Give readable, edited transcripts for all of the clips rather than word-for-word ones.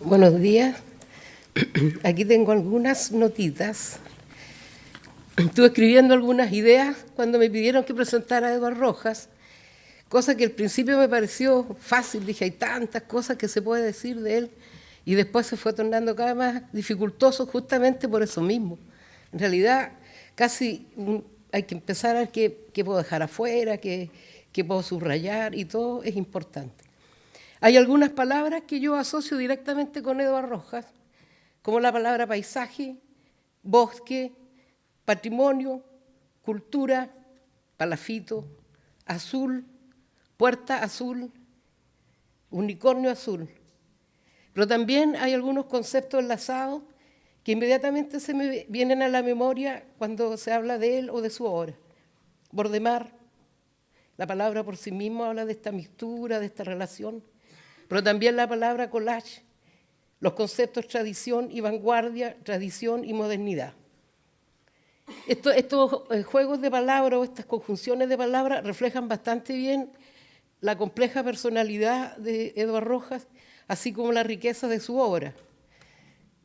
Buenos días. Aquí tengo algunas notitas. Estuve escribiendo algunas ideas cuando me pidieron que presentara a Eduardo Rojas, cosa que al principio me pareció fácil. Dije, hay tantas cosas que se puede decir de él, y después se fue tornando cada vez más dificultoso justamente por eso mismo. En realidad, casi hay que empezar a ver qué puedo dejar afuera, qué puedo subrayar, y todo es importante. Hay algunas palabras que yo asocio directamente con Eduardo Rojas, como la palabra paisaje, bosque, patrimonio, cultura, palafito, azul, puerta azul, unicornio azul. Pero también hay algunos conceptos enlazados que inmediatamente se me vienen a la memoria cuando se habla de él o de su obra. Bordemar, la palabra por sí misma habla de esta mixtura, de esta relación, pero también la palabra collage, los conceptos tradición y vanguardia, tradición y modernidad. Estos juegos de palabras o estas conjunciones de palabras reflejan bastante bien la compleja personalidad de Eduardo Rojas, así como la riqueza de su obra,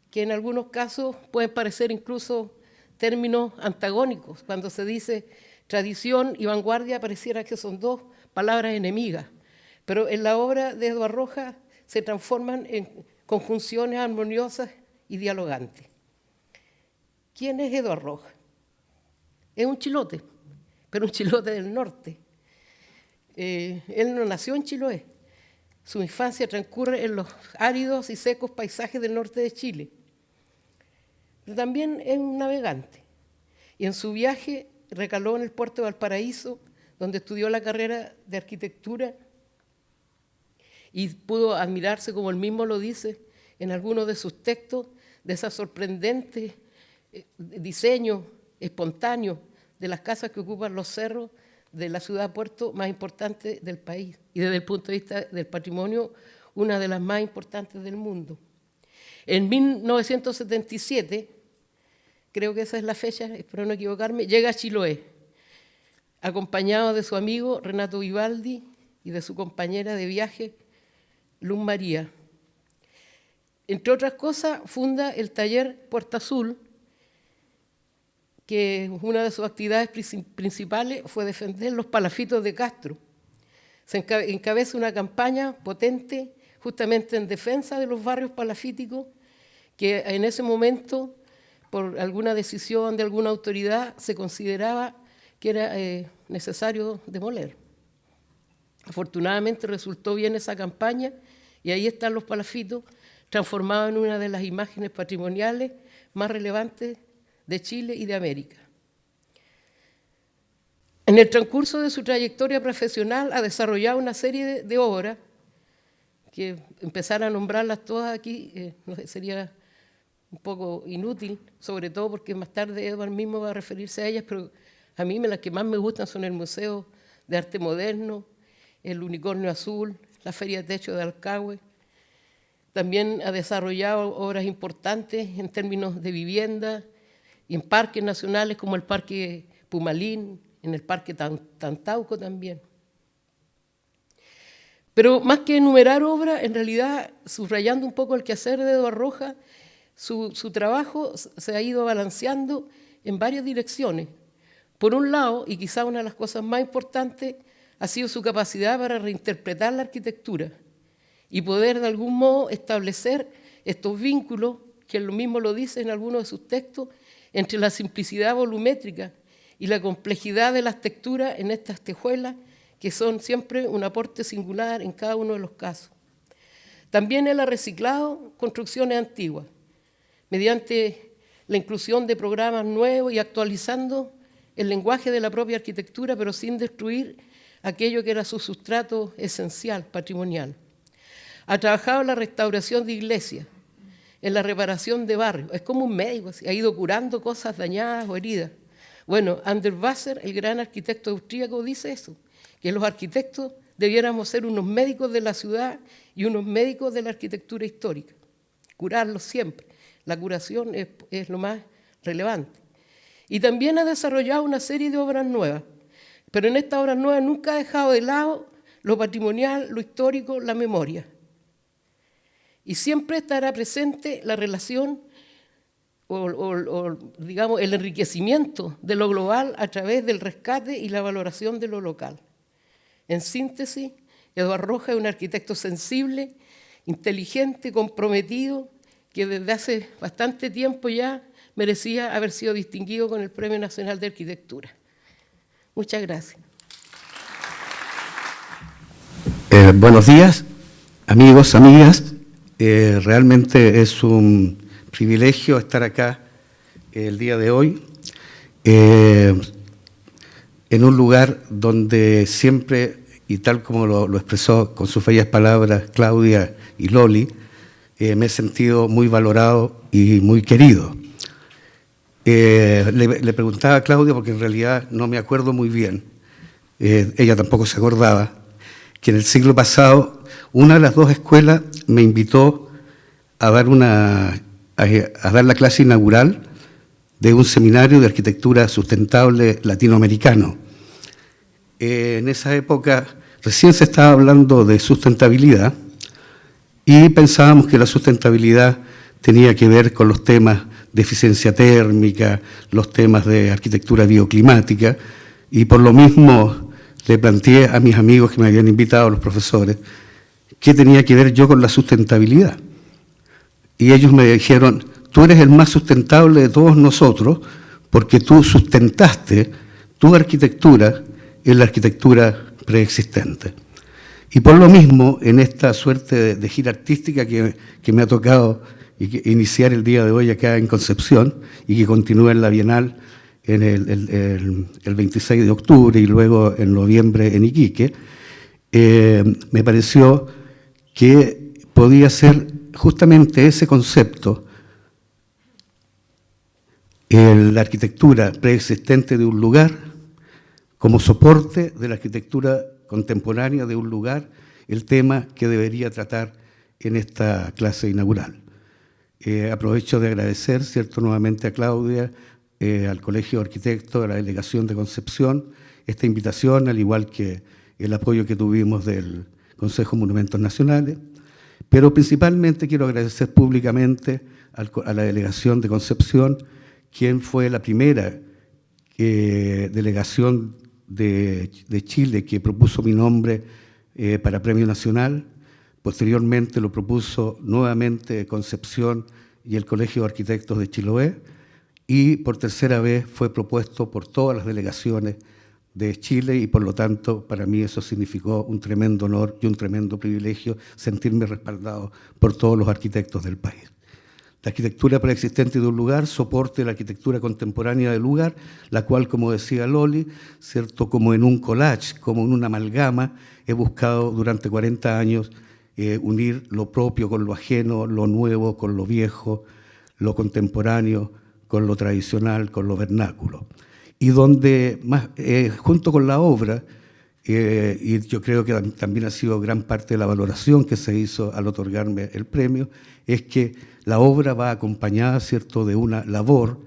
que en algunos casos pueden parecer incluso términos antagónicos. Cuando se dice tradición y vanguardia, pareciera que son dos palabras enemigas, pero en la obra de Eduardo Rojas se transforman en conjunciones armoniosas y dialogantes. ¿Quién es Eduardo Rojas? Es un chilote, pero un chilote del norte. Él no nació en Chiloé. Su infancia transcurre en los áridos y secos paisajes del norte de Chile. Pero también es un navegante. Y en su viaje recaló en el puerto de Valparaíso, donde estudió la carrera de arquitectura y pudo admirarse, como él mismo lo dice, en algunos de sus textos, de ese sorprendente diseño espontáneo de las casas que ocupan los cerros de la ciudad-puerto más importante del país, y desde el punto de vista del patrimonio, una de las más importantes del mundo. En 1977, creo que esa es la fecha, espero no equivocarme, llega a Chiloé, acompañado de su amigo Renato Vivaldi y de su compañera de viaje, Luz María. Entre otras cosas, funda el taller Puerta Azul, que una de sus actividades principales fue defender los palafitos de Castro. Se encabeza una campaña potente justamente en defensa de los barrios palafíticos, que en ese momento, por alguna decisión de alguna autoridad, se consideraba que era necesario demoler. Afortunadamente resultó bien esa campaña, y ahí están los palafitos, transformados en una de las imágenes patrimoniales más relevantes de Chile y de América. En el transcurso de su trayectoria profesional ha desarrollado una serie de obras, que empezar a nombrarlas todas aquí sería un poco inútil, sobre todo porque más tarde Eduardo mismo va a referirse a ellas, pero a mí las que más me gustan son el Museo de Arte Moderno, el Unicornio Azul, la Feria de Techo de Alcagüe. También ha desarrollado obras importantes en términos de vivienda y en parques nacionales como el Parque Pumalín, en el Parque Tantauco también. Pero más que enumerar obras, en realidad, subrayando un poco el quehacer de Eduardo Rojas, su trabajo se ha ido balanceando en varias direcciones. Por un lado, y quizá una de las cosas más importantes, ha sido su capacidad para reinterpretar la arquitectura y poder de algún modo establecer estos vínculos, que él mismo lo dice en algunos de sus textos, entre la simplicidad volumétrica y la complejidad de las texturas en estas tejuelas, que son siempre un aporte singular en cada uno de los casos. También él ha reciclado construcciones antiguas, mediante la inclusión de programas nuevos y actualizando el lenguaje de la propia arquitectura, pero sin destruir aquello que era su sustrato esencial, patrimonial. Ha trabajado en la restauración de iglesias, en la reparación de barrios. Es como un médico, ha ido curando cosas dañadas o heridas. Bueno, Anders Wasser, el gran arquitecto austríaco, dice eso, que los arquitectos debiéramos ser unos médicos de la ciudad y unos médicos de la arquitectura histórica. Curarlos siempre. La curación es lo más relevante. Y también ha desarrollado una serie de obras nuevas, pero en estas obras nuevas nunca ha dejado de lado lo patrimonial, lo histórico, la memoria. y siempre estará presente la relación o, digamos, el enriquecimiento de lo global a través del rescate y la valoración de lo local. En síntesis, Eduardo Rojas es un arquitecto sensible, inteligente, comprometido, que desde hace bastante tiempo ya merecía haber sido distinguido con el Premio Nacional de Arquitectura. Muchas gracias. Buenos días, amigos, amigas. Realmente es un privilegio estar acá el día de hoy, en un lugar donde siempre, y tal como lo expresó con sus bellas palabras Claudia y Loli, me he sentido muy valorado y muy querido. Le preguntaba a Claudia, porque en realidad no me acuerdo muy bien, ella tampoco se acordaba, que en el siglo pasado una de las dos escuelas me invitó a dar, a dar la clase inaugural de un seminario de arquitectura sustentable latinoamericano. En esa época recién se estaba hablando de sustentabilidad y pensábamos que la sustentabilidad tenía que ver con los temas de eficiencia térmica, los temas de arquitectura bioclimática, y por lo mismo le planteé a mis amigos que me habían invitado, los profesores, qué tenía que ver yo con la sustentabilidad. Y ellos me dijeron, tú eres el más sustentable de todos nosotros porque tú sustentaste tu arquitectura en la arquitectura preexistente. Y por lo mismo, en esta suerte de gira artística que me ha tocado iniciar el día de hoy acá en Concepción y que continúa en la Bienal en el 26 de octubre y luego en noviembre en Iquique, me pareció que podía ser justamente ese concepto, la arquitectura preexistente de un lugar, como soporte de la arquitectura contemporánea de un lugar, el tema que debería tratar en esta clase inaugural. Aprovecho de agradecer, ¿cierto?, nuevamente a Claudia, al Colegio de Arquitectos, a la Delegación de Concepción, esta invitación, al igual que el apoyo que tuvimos del Consejo de Monumentos Nacionales, pero principalmente quiero agradecer públicamente a la Delegación de Concepción, quien fue la primera delegación de Chile que propuso mi nombre para Premio Nacional. Posteriormente lo propuso nuevamente Concepción y el Colegio de Arquitectos de Chiloé, y por tercera vez fue propuesto por todas las delegaciones de Chile, y por lo tanto para mí eso significó un tremendo honor y un tremendo privilegio sentirme respaldado por todos los arquitectos del país. La arquitectura preexistente de un lugar, soporte de la arquitectura contemporánea del lugar, la cual, como decía Loli, ¿cierto?, como en un collage, como en una amalgama, he buscado durante 40 años unir lo propio con lo ajeno, lo nuevo con lo viejo, lo contemporáneo con lo tradicional, con lo vernáculo. Y donde, junto con la obra, y yo creo que también ha sido gran parte de la valoración que se hizo al otorgarme el premio, es que la obra va acompañada, ¿cierto?, de una labor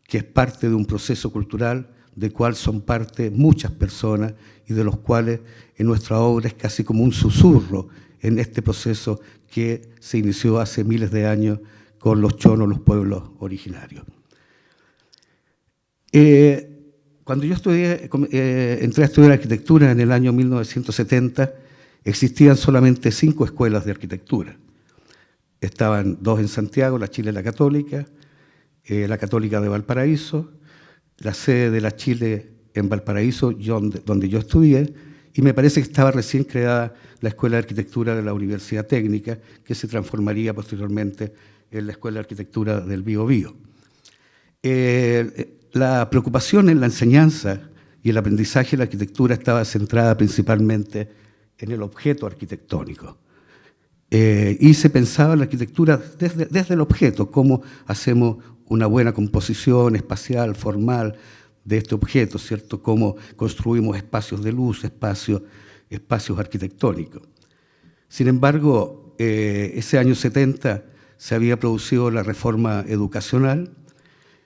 que es parte de un proceso cultural del cual son parte muchas personas y de los cuales en nuestra obra es casi como un susurro en este proceso que se inició hace miles de años con los chonos, los pueblos originarios. Cuando yo entré a estudiar arquitectura en el año 1970, existían solamente 5 escuelas de arquitectura. Estaban 2 en Santiago, la Chile la Católica de Valparaíso, la sede de la Chile en Valparaíso, donde yo estudié, y me parece que estaba recién creada la Escuela de Arquitectura de la Universidad Técnica, que se transformaría posteriormente en la Escuela de Arquitectura del Biobío. La preocupación en la enseñanza y el aprendizaje de la arquitectura estaba centrada principalmente en el objeto arquitectónico. Y se pensaba en la arquitectura desde el objeto, cómo hacemos una buena composición espacial, formal de este objeto, ¿cierto? Cómo construimos espacios de luz, espacios arquitectónicos. Sin embargo, ese año 70 se había producido la reforma educacional,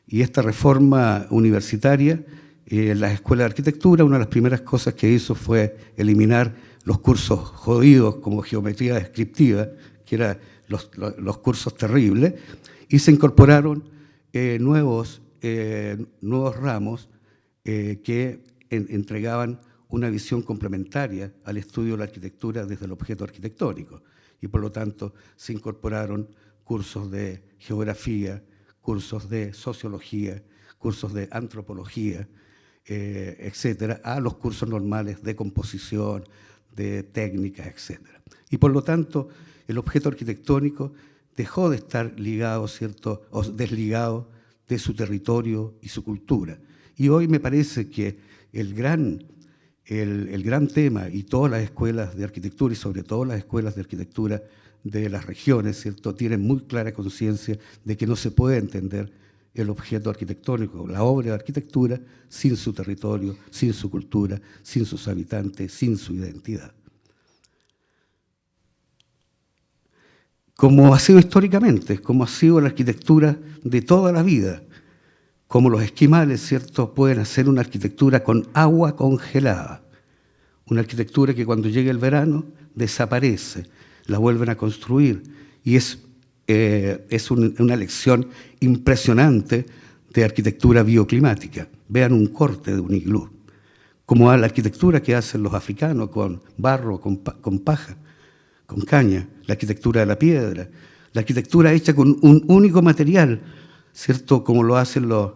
y esta reforma universitaria, en las escuelas de arquitectura, una de las primeras cosas que hizo fue eliminar los cursos jodidos como geometría descriptiva, que era los cursos terribles, y se incorporaron nuevos ramos que entregaban una visión complementaria al estudio de la arquitectura desde el objeto arquitectónico. Y por lo tanto se incorporaron cursos de geografía, cursos de sociología, cursos de antropología, etcétera, a los cursos normales de composición, de técnicas, etcétera. Y por lo tanto, el objeto arquitectónico dejó de estar ligado, ¿cierto?, o desligado de su territorio y su cultura. Y hoy me parece que el gran tema, y todas las escuelas de arquitectura, y sobre todo las escuelas de arquitectura de las regiones, ¿cierto?, tienen muy clara conciencia de que no se puede entender el objeto arquitectónico, la obra de arquitectura, sin su territorio, sin su cultura, sin sus habitantes, sin su identidad. Como ha sido históricamente, como ha sido la arquitectura de toda la vida, como los esquimales, ¿cierto?, pueden hacer una arquitectura con agua congelada, una arquitectura que cuando llega el verano desaparece, la vuelven a construir, y es una lección impresionante de arquitectura bioclimática. Vean un corte de un iglú, como a la arquitectura que hacen los africanos con barro, con paja, con caña, la arquitectura de la piedra, la arquitectura hecha con un único material, ¿cierto?, como lo hacen los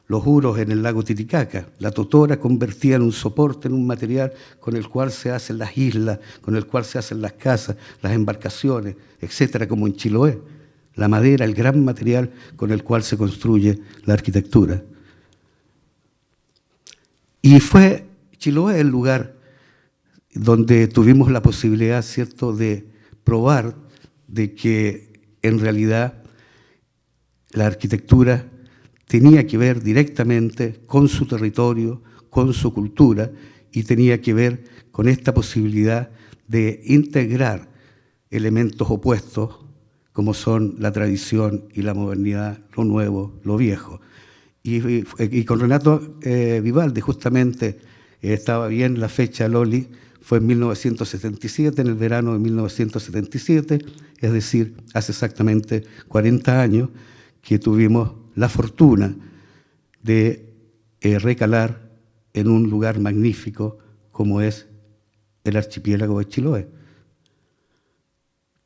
huros en el lago Titicaca. La totora convertida en un soporte, en un material con el cual se hacen las islas, con el cual se hacen las casas, las embarcaciones, etcétera, como en Chiloé. La madera, el gran material con el cual se construye la arquitectura. Y fue Chiloé el lugar donde tuvimos la posibilidad, ¿cierto?, de probar de que en realidad la arquitectura tenía que ver directamente con su territorio, con su cultura, y tenía que ver con esta posibilidad de integrar elementos opuestos como son la tradición y la modernidad, lo nuevo, lo viejo. Y con Renato Vivaldi, justamente, estaba bien la fecha, Loli, fue en 1977, en el verano de 1977, es decir, hace exactamente 40 años que tuvimos la fortuna de recalar en un lugar magnífico como es el archipiélago de Chiloé,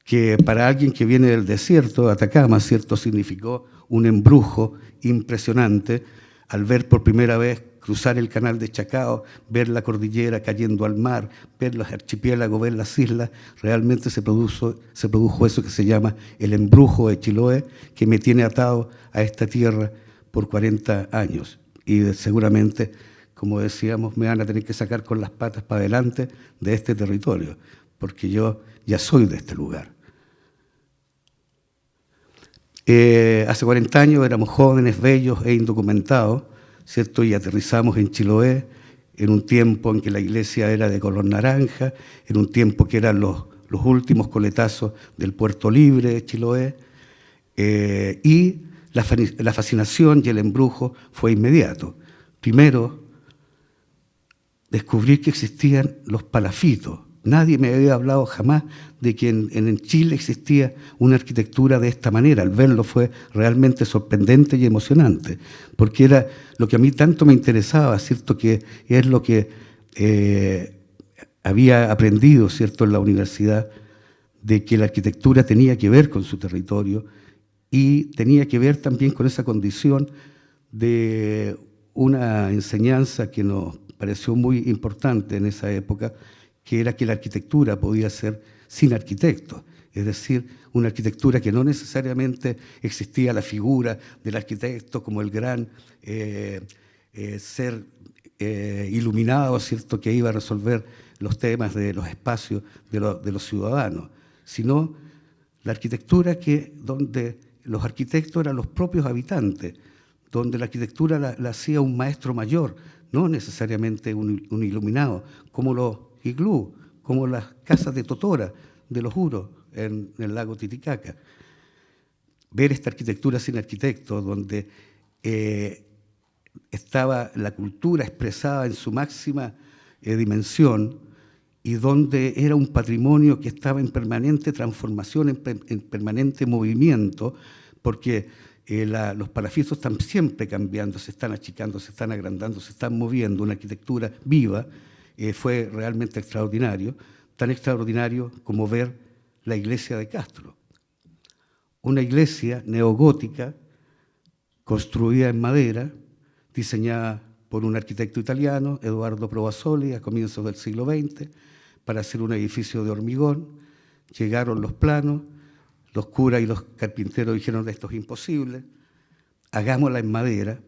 que para alguien que viene del desierto de Atacama, ¿cierto?, significó un embrujo impresionante al ver por primera vez cruzar el canal de Chacao, ver la cordillera cayendo al mar, ver los archipiélagos, ver las islas. Realmente se produjo eso que se llama el embrujo de Chiloé, que me tiene atado a esta tierra por 40 años. Y seguramente, como decíamos, me van a tener que sacar con las patas para adelante de este territorio, porque yo ya soy de este lugar. Hace 40 años éramos jóvenes, bellos e indocumentados, ¿cierto? Y aterrizamos en Chiloé en un tiempo en que la iglesia era de color naranja, en un tiempo que eran los últimos coletazos del Puerto Libre de Chiloé, y la fascinación y el embrujo fue inmediato. Primero, descubrí que existían los palafitos. Nadie me había hablado jamás de que en Chile existía una arquitectura de esta manera. Al verlo fue realmente sorprendente y emocionante, porque era lo que a mí tanto me interesaba, ¿cierto?, que es lo que había aprendido, ¿cierto?, en la universidad, de que la arquitectura tenía que ver con su territorio y tenía que ver también con esa condición de una enseñanza que nos pareció muy importante en esa época, que era que la arquitectura podía ser sin arquitectos, es decir, una arquitectura que no necesariamente existía la figura del arquitecto como el gran ser iluminado, ¿cierto?, que iba a resolver los temas de los espacios de los ciudadanos, sino la arquitectura donde los arquitectos eran los propios habitantes, donde la arquitectura la hacía un maestro mayor, no necesariamente un iluminado, como los iglú, como las casas de totora de los huros en el lago Titicaca. Ver esta arquitectura sin arquitectos, donde estaba la cultura expresada en su máxima dimensión, y donde era un patrimonio que estaba en permanente transformación, en permanente movimiento, porque los palafitos están siempre cambiando, se están achicando, se están agrandando, se están moviendo, una arquitectura viva. Fue realmente extraordinario, tan extraordinario como ver la iglesia de Castro. Una iglesia neogótica, construida en madera, diseñada por un arquitecto italiano, Eduardo Provasoli, a comienzos del siglo XX, para hacer un edificio de hormigón. Llegaron los planos, los curas y los carpinteros dijeron: esto es imposible, hagámosla en madera,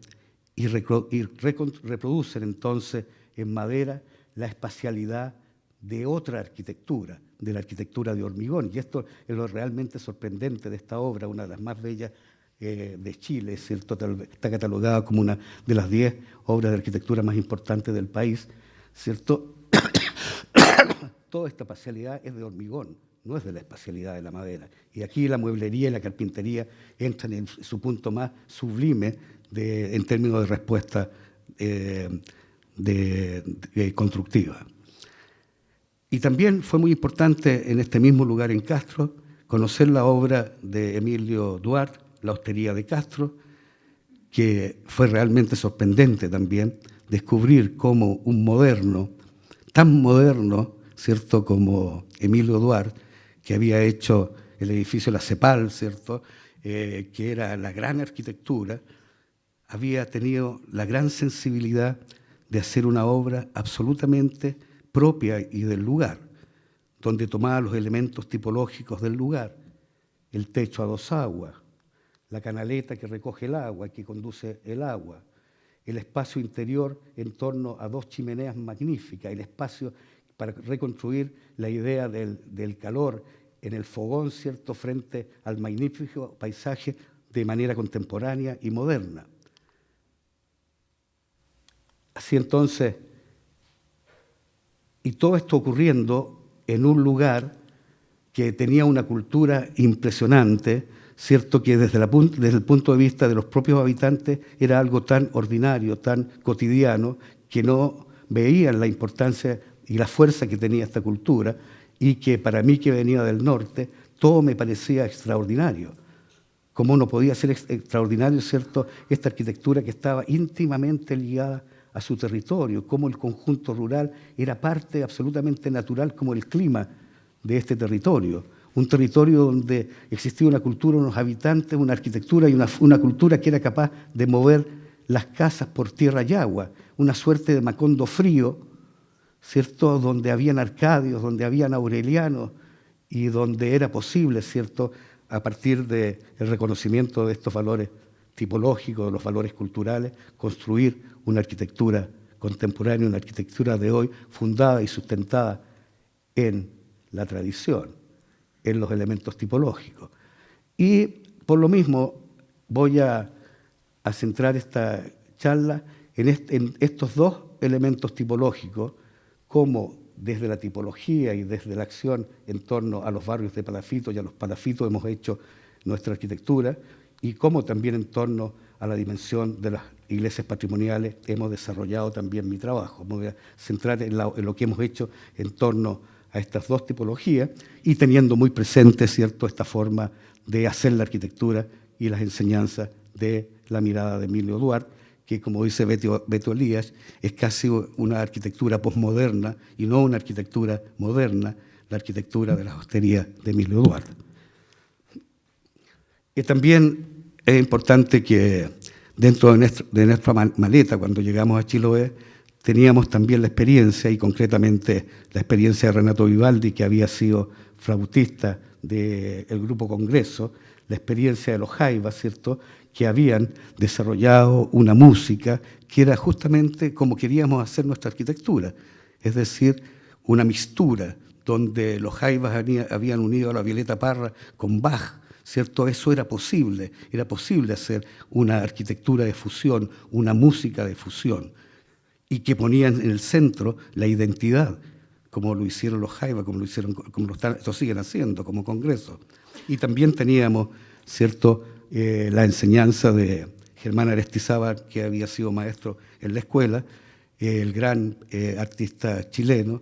y reproducen entonces en madera la espacialidad de otra arquitectura, de la arquitectura de hormigón. Y esto es lo realmente sorprendente de esta obra, una de las más bellas de Chile, ¿cierto? Está catalogada como una de las 10 obras de arquitectura más importantes del país, ¿cierto? Toda esta espacialidad es de hormigón, no es de la espacialidad de la madera. Y aquí la mueblería y la carpintería entran en su punto más sublime en términos de respuesta constructiva. Y también fue muy importante en este mismo lugar en Castro conocer la obra de Emilio Duarte, La Hostería de Castro, que fue realmente sorprendente también descubrir cómo un moderno, tan moderno, ¿cierto?, como Emilio Duarte, que había hecho el edificio La Cepal, ¿cierto?, que era la gran arquitectura, había tenido la gran sensibilidad de hacer una obra absolutamente propia y del lugar, donde tomaba los elementos tipológicos del lugar: el techo a 2 aguas, la canaleta que recoge el agua y que conduce el agua, el espacio interior en torno a 2 chimeneas magníficas, el espacio para reconstruir la idea del calor en el fogón, ¿cierto?, frente al magnífico paisaje de manera contemporánea y moderna. Así entonces, y todo esto ocurriendo en un lugar que tenía una cultura impresionante, ¿cierto?, que desde el punto de vista de los propios habitantes era algo tan ordinario, tan cotidiano, que no veían la importancia y la fuerza que tenía esta cultura, y que para mí, que venía del norte, todo me parecía extraordinario. ¿Cómo no podía ser extraordinario, ¿cierto?, esta arquitectura que estaba íntimamente ligada a su territorio, cómo el conjunto rural era parte absolutamente natural como el clima de este territorio, un territorio donde existía una cultura, unos habitantes, una arquitectura y una cultura que era capaz de mover las casas por tierra y agua, una suerte de Macondo frío, ¿cierto?, donde habían arcadios, donde habían aurelianos, y donde era posible, ¿cierto?, a partir del reconocimiento de estos valores tipológicos, de los valores culturales, construir una arquitectura contemporánea, una arquitectura de hoy fundada y sustentada en la tradición, en los elementos tipológicos. Y por lo mismo voy a centrar esta charla en estos 2 elementos tipológicos, como desde la tipología y desde la acción en torno a los barrios de palafitos y a los palafitos hemos hecho nuestra arquitectura, y cómo también en torno a la dimensión de las iglesias patrimoniales hemos desarrollado también mi trabajo. Me voy a centrar en lo que hemos hecho en torno a estas 2 tipologías, y teniendo muy presente, ¿cierto?, esta forma de hacer la arquitectura y las enseñanzas de la mirada de Emilio Duarte, que, como dice Beto Elías, es casi una arquitectura posmoderna y no una arquitectura moderna, la arquitectura de la hostería de Emilio Duarte. Y también es importante que dentro de nuestra maleta, cuando llegamos a Chiloé, teníamos también la experiencia, y concretamente la experiencia de Renato Vivaldi, que había sido flautista del Grupo Congreso, la experiencia de los Jaivas, ¿cierto?, que habían desarrollado una música que era justamente como queríamos hacer nuestra arquitectura, es decir, una mixtura donde los Jaivas habían unido a la Violeta Parra con Bach, ¿cierto? Eso era posible hacer una arquitectura de fusión, una música de fusión, y que ponían en el centro la identidad, como lo hicieron los Jaivas, como lo siguen haciendo como Congreso. Y también teníamos, ¿cierto?, la enseñanza de Germán Aristizábal, que había sido maestro en la escuela, el gran artista chileno,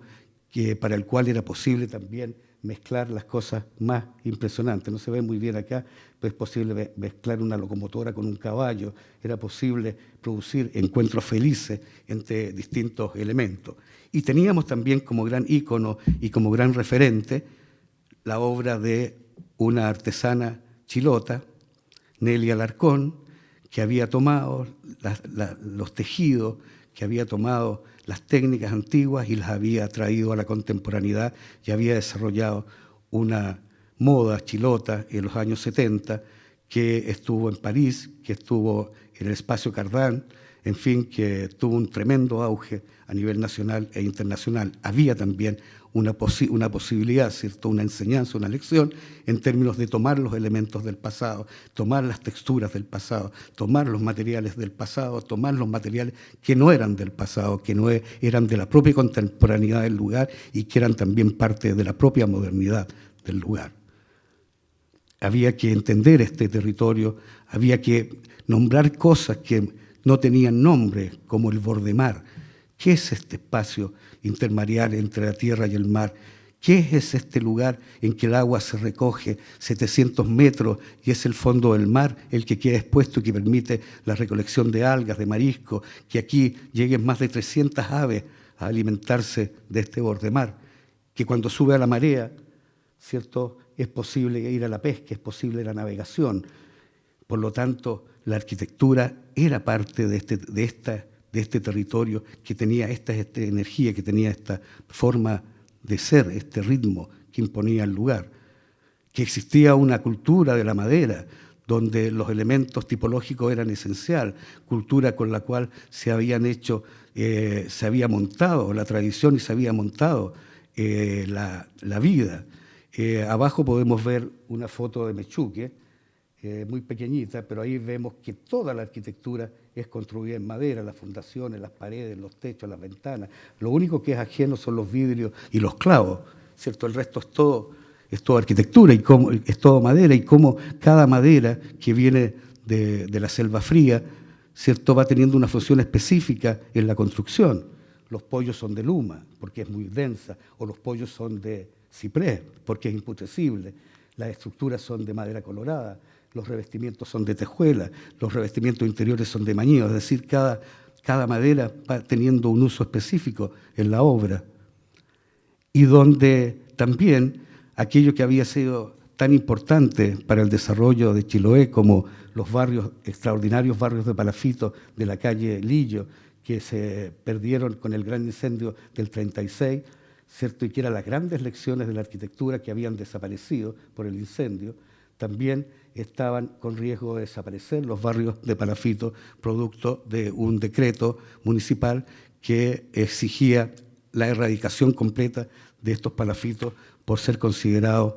para el cual era posible también mezclar las cosas más impresionantes. No se ve muy bien acá, pero es posible mezclar una locomotora con un caballo, era posible producir encuentros felices entre distintos elementos. Y teníamos también como gran ícono y como gran referente la obra de una artesana chilota, Nelly Alarcón, que había tomado los tejidos, que había tomado las técnicas antiguas y las había traído a la contemporaneidad y había desarrollado una moda chilota en los años 70 que estuvo en París, que estuvo en el Espacio Cardán, en fin, que tuvo un tremendo auge a nivel nacional e internacional. Había también una posibilidad, ¿cierto?, una enseñanza, una lección en términos de tomar los elementos del pasado, tomar las texturas del pasado, tomar los materiales del pasado, tomar los materiales que no eran del pasado, que no eran de la propia contemporaneidad del lugar y que eran también parte de la propia modernidad del lugar. Había que entender este territorio, había que nombrar cosas que no tenían nombre, como el bordemar. ¿Qué es este espacio intermareal entre la tierra y el mar? ¿Qué es este lugar en que el agua se recoge 700 metros y es el fondo del mar el que queda expuesto y que permite la recolección de algas, de mariscos, que aquí lleguen más de 300 aves a alimentarse de este bordemar? Que cuando sube a la marea, ¿cierto?, es posible ir a la pesca, es posible la navegación. Por lo tanto, la arquitectura era parte de este territorio que tenía esta energía, que tenía esta forma de ser, este ritmo que imponía el lugar. Que existía una cultura de la madera, donde los elementos tipológicos eran esencial, cultura con la cual se había montado la tradición y se había montado la vida. Abajo podemos ver una foto de Mechuque, muy pequeñita, pero ahí vemos que toda la arquitectura es construida en madera, las fundaciones, las paredes, los techos, las ventanas. Lo único que es ajeno son los vidrios y los clavos, ¿cierto? El resto es todo arquitectura, y es todo madera, y cómo cada madera que viene de la selva fría, ¿cierto?, va teniendo una función específica en la construcción. Los pollos son de luma, porque es muy densa, o los pollos son de ciprés, porque es imputrescible. Las estructuras son de madera colorada, los revestimientos son de tejuela, los revestimientos interiores son de mañío, es decir, cada madera va teniendo un uso específico en la obra. Y donde también aquello que había sido tan importante para el desarrollo de Chiloé, como los extraordinarios barrios de palafito de la calle Lillo, que se perdieron con el gran incendio del 36, ¿cierto?, y que eran las grandes lecciones de la arquitectura que habían desaparecido por el incendio, también estaban con riesgo de desaparecer los barrios de palafito, producto de un decreto municipal que exigía la erradicación completa de estos palafitos por ser considerados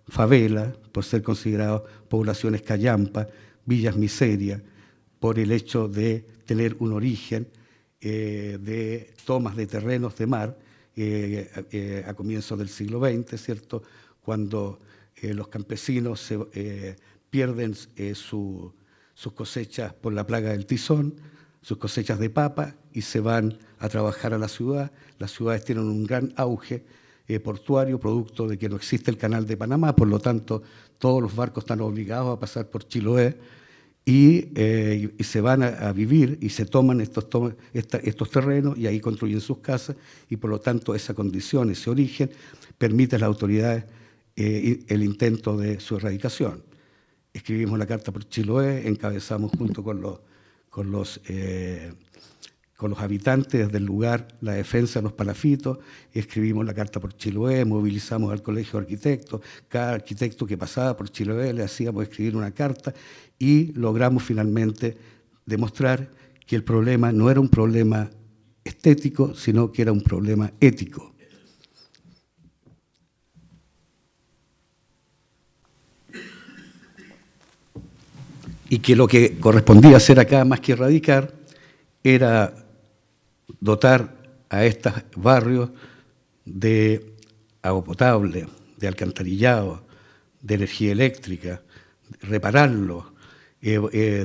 favelas, por ser considerados poblaciones callampa, villas miseria, por el hecho de tener un origen de tomas de terrenos de mar a comienzos del siglo XX, ¿cierto?, cuando los campesinos pierden sus cosechas por la plaga del tizón, sus cosechas de papa, y se van a trabajar a la ciudad. Las ciudades tienen un gran auge portuario, producto de que no existe el canal de Panamá, por lo tanto todos los barcos están obligados a pasar por Chiloé y se van a vivir y se toman estos terrenos y ahí construyen sus casas, y por lo tanto esa condición, ese origen, permite a las autoridades el intento de su erradicación. Escribimos la carta por Chiloé, encabezamos junto con los habitantes del lugar la defensa de los palafitos, escribimos la carta por Chiloé, movilizamos al Colegio de Arquitectos, cada arquitecto que pasaba por Chiloé le hacíamos escribir una carta y logramos finalmente demostrar que el problema no era un problema estético, sino que era un problema ético. Y que lo que correspondía hacer acá, más que erradicar, era dotar a estos barrios de agua potable, de alcantarillado, de energía eléctrica, repararlos,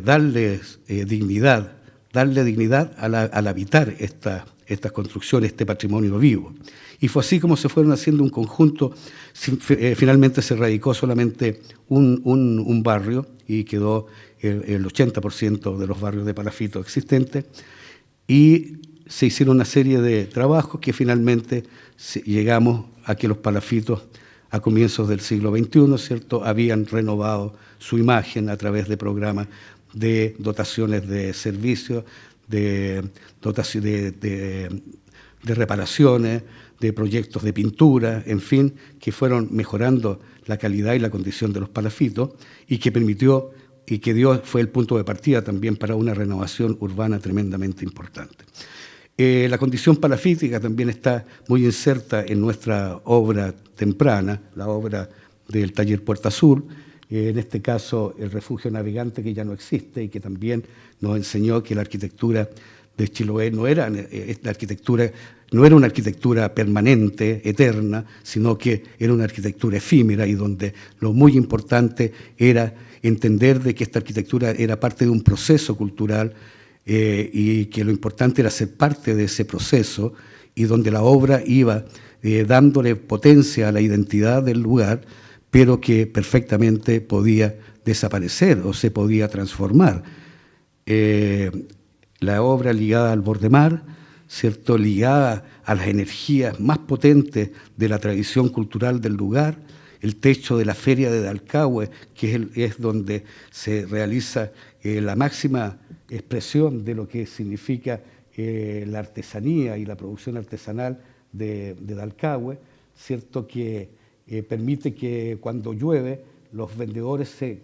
darle dignidad al habitar estas construcciones, este patrimonio vivo. Y fue así como se fueron haciendo un conjunto. Finalmente se radicó solamente un barrio y quedó el 80% de los barrios de palafitos existentes, y se hicieron una serie de trabajos que finalmente llegamos a que los palafitos a comienzos del siglo XXI, ¿cierto?, habían renovado su imagen a través de programas de dotaciones de servicios, de reparaciones, de proyectos de pintura, en fin, que fueron mejorando la calidad y la condición de los palafitos, y que permitió y que fue el punto de partida también para una renovación urbana tremendamente importante. La condición palafítica también está muy inserta en nuestra obra temprana, la obra del taller Puerta Sur, en este caso el refugio navegante, que ya no existe y que también nos enseñó que la arquitectura de Chiloé no era una arquitectura permanente, eterna, sino que era una arquitectura efímera, y donde lo muy importante era entender de que esta arquitectura era parte de un proceso cultural, y que lo importante era ser parte de ese proceso, y donde la obra iba dándole potencia a la identidad del lugar, pero que perfectamente podía desaparecer o se podía transformar. La obra ligada al bordemar, ¿cierto?, ligada a las energías más potentes de la tradición cultural del lugar, el techo de la feria de Dalcahue, que es donde se realiza la máxima expresión de lo que significa la artesanía y la producción artesanal de Dalcahue, ¿cierto?, que permite que cuando llueve los vendedores se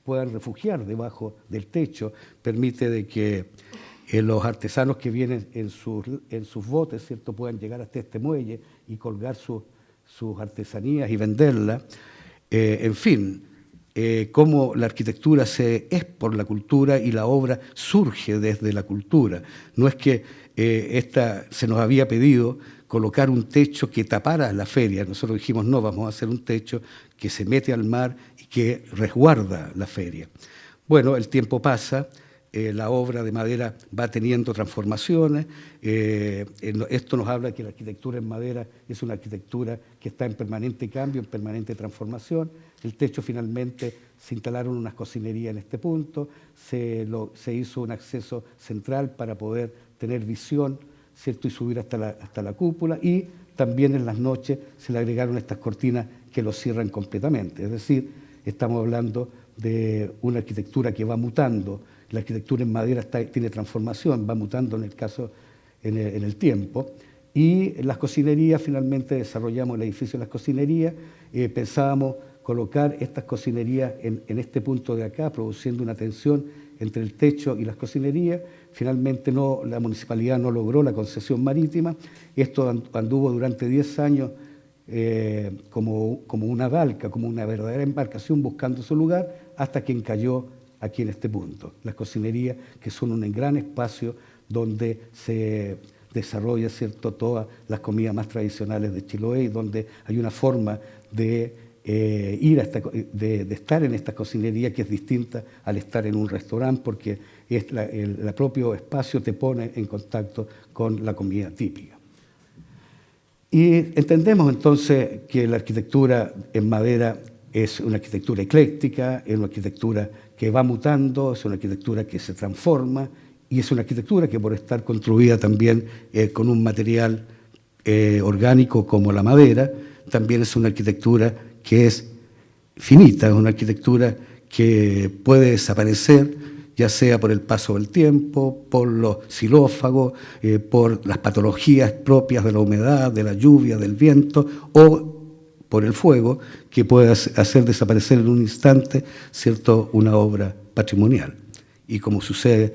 puedan refugiar debajo del techo, permite de que los artesanos que vienen en sus botes, ¿cierto?, puedan llegar hasta este muelle y colgar sus artesanías y venderlas. En fin, cómo la arquitectura es por la cultura y la obra surge desde la cultura. No es que se nos había pedido colocar un techo que tapara la feria. Nosotros dijimos, no, vamos a hacer un techo que se mete al mar y que resguarda la feria. Bueno, el tiempo pasa, la obra de madera va teniendo transformaciones. Esto nos habla de que la arquitectura en madera es una arquitectura que está en permanente cambio, en permanente transformación. El techo finalmente se instalaron unas cocinerías en este punto, se hizo un acceso central para poder tener visión, ¿cierto?, y subir hasta la cúpula, y también en las noches se le agregaron estas cortinas que lo cierran completamente. Es decir, estamos hablando de una arquitectura que va mutando. La arquitectura en madera tiene transformación, va mutando en el tiempo. Y en las cocinerías, finalmente desarrollamos el edificio de las cocinerías. Pensábamos colocar estas cocinerías en este punto de acá, produciendo una tensión entre el techo y las cocinerías. Finalmente la municipalidad no logró la concesión marítima. Esto anduvo durante 10 años como una balca, como una verdadera embarcación buscando su lugar, hasta que encalló aquí en este punto. Las cocinerías, que son un gran espacio donde se desarrolla, ¿cierto?, todas las comidas más tradicionales de Chiloé, y donde hay una forma de estar en esta cocinería que es distinta al estar en un restaurante, porque el propio espacio te pone en contacto con la comida típica. Y entendemos entonces que la arquitectura en madera es una arquitectura ecléctica, es una arquitectura que va mutando, es una arquitectura que se transforma, y es una arquitectura que, por estar construida también con un material orgánico como la madera, también es una arquitectura que es finita, es una arquitectura que puede desaparecer, ya sea por el paso del tiempo, por los xilófagos, por las patologías propias de la humedad, de la lluvia, del viento, o por el fuego, que puede hacer desaparecer en un instante, ¿cierto?, una obra patrimonial. Y como sucede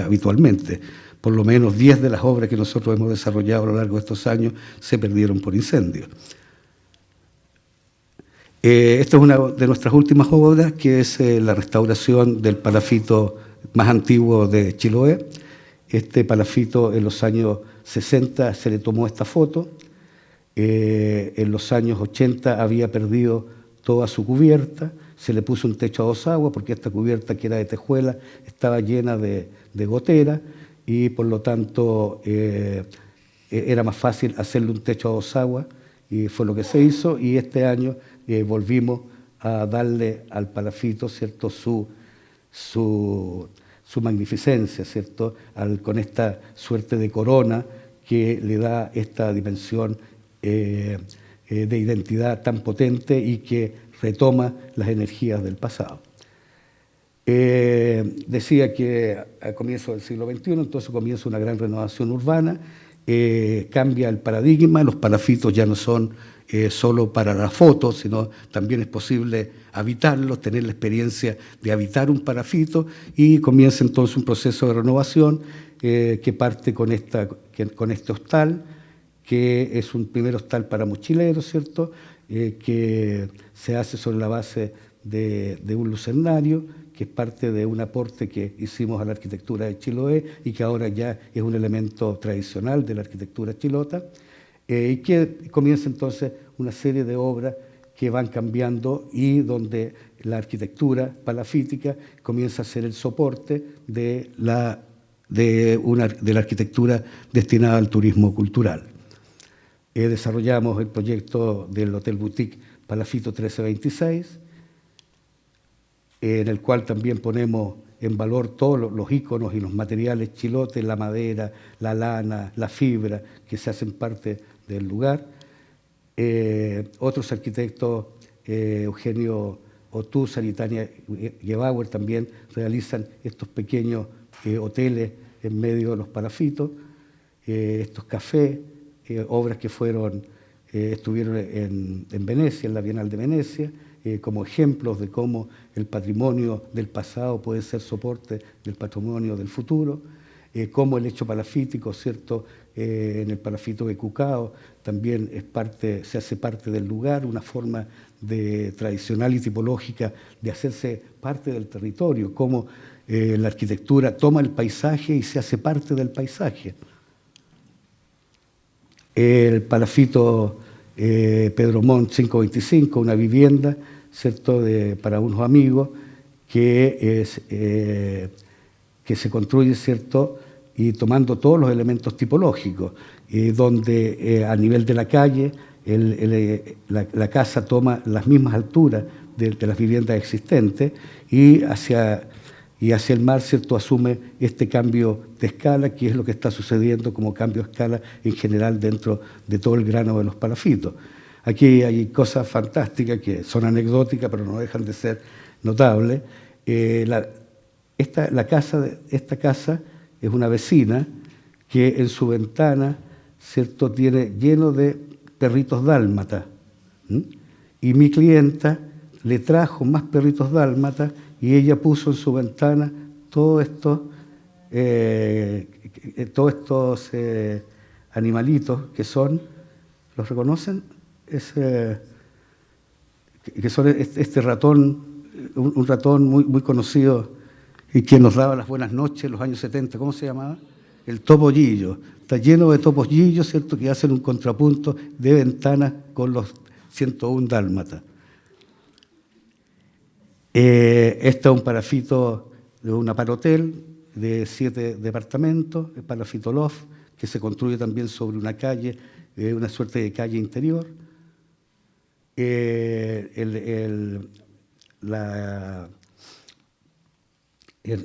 habitualmente, por lo menos 10 de las obras que nosotros hemos desarrollado a lo largo de estos años se perdieron por incendio. Esta es una de nuestras últimas obras, que es la restauración del palafito más antiguo de Chiloé. Este palafito en los años 60 se le tomó esta foto. En los años 80 había perdido toda su cubierta, se le puso un techo a 2 aguas porque esta cubierta, que era de tejuela, estaba llena de gotera, y por lo tanto era más fácil hacerle un techo a 2 aguas, y fue lo que se hizo, y este año volvimos a darle al palafito, ¿cierto?, su magnificencia, ¿cierto?, con esta suerte de corona que le da esta dimensión de identidad tan potente y que retoma las energías del pasado. Decía que a comienzos del siglo XXI, entonces comienza una gran renovación urbana, cambia el paradigma, los palafitos ya no son solo para la foto, sino también es posible habitarlos, tener la experiencia de habitar un palafito, y comienza entonces un proceso de renovación que parte con este hostal, que es un primer hostal para mochileros, ¿cierto?, que se hace sobre la base de un lucernario, que es parte de un aporte que hicimos a la arquitectura de Chiloé y que ahora ya es un elemento tradicional de la arquitectura chilota, y que comienza entonces una serie de obras que van cambiando y donde la arquitectura palafítica comienza a ser el soporte de la arquitectura destinada al turismo cultural. Desarrollamos el proyecto del Hotel Boutique Palafito 1326, en el cual también ponemos en valor todos los íconos y los materiales chilotes, la madera, la lana, la fibra, que se hacen parte del lugar. Otros arquitectos, Eugenio Otúzar y Tania Gebauer, también realizan estos pequeños hoteles en medio de los palafitos, estos cafés, obras que estuvieron en Venecia, en la Bienal de Venecia, como ejemplos de cómo el patrimonio del pasado puede ser soporte del patrimonio del futuro, cómo el hecho palafítico, ¿cierto?, en el palafito de Cucao también se hace parte del lugar, una forma tradicional y tipológica de hacerse parte del territorio, cómo la arquitectura toma el paisaje y se hace parte del paisaje. El palafito Pedro Montt 525, una vivienda, ¿cierto?, para unos amigos que se construye, ¿cierto?, y tomando todos los elementos tipológicos, donde a nivel de la calle la casa toma las mismas alturas de las viviendas existentes y hacia el mar, ¿cierto?, asume este cambio de escala, que es lo que está sucediendo como cambio de escala en general dentro de todo el grano de los palafitos. Aquí hay cosas fantásticas que son anecdóticas, pero no dejan de ser notables. Esta casa es una vecina que en su ventana, ¿cierto?, tiene lleno de perritos dálmatas. Y mi clienta le trajo más perritos dálmatas y ella puso en su ventana todos estos animalitos que son, ¿los reconocen? Que son este ratón, un ratón muy conocido y que nos daba las buenas noches en los años 70, ¿cómo se llamaba? El topollillo. Está lleno de topollillos, ¿cierto?, que hacen un contrapunto de ventanas con los 101 dálmatas. Este es un palafito de un aparhotel de 7 departamentos, el palafito Loft, que se construye también sobre una calle, una suerte de calle interior.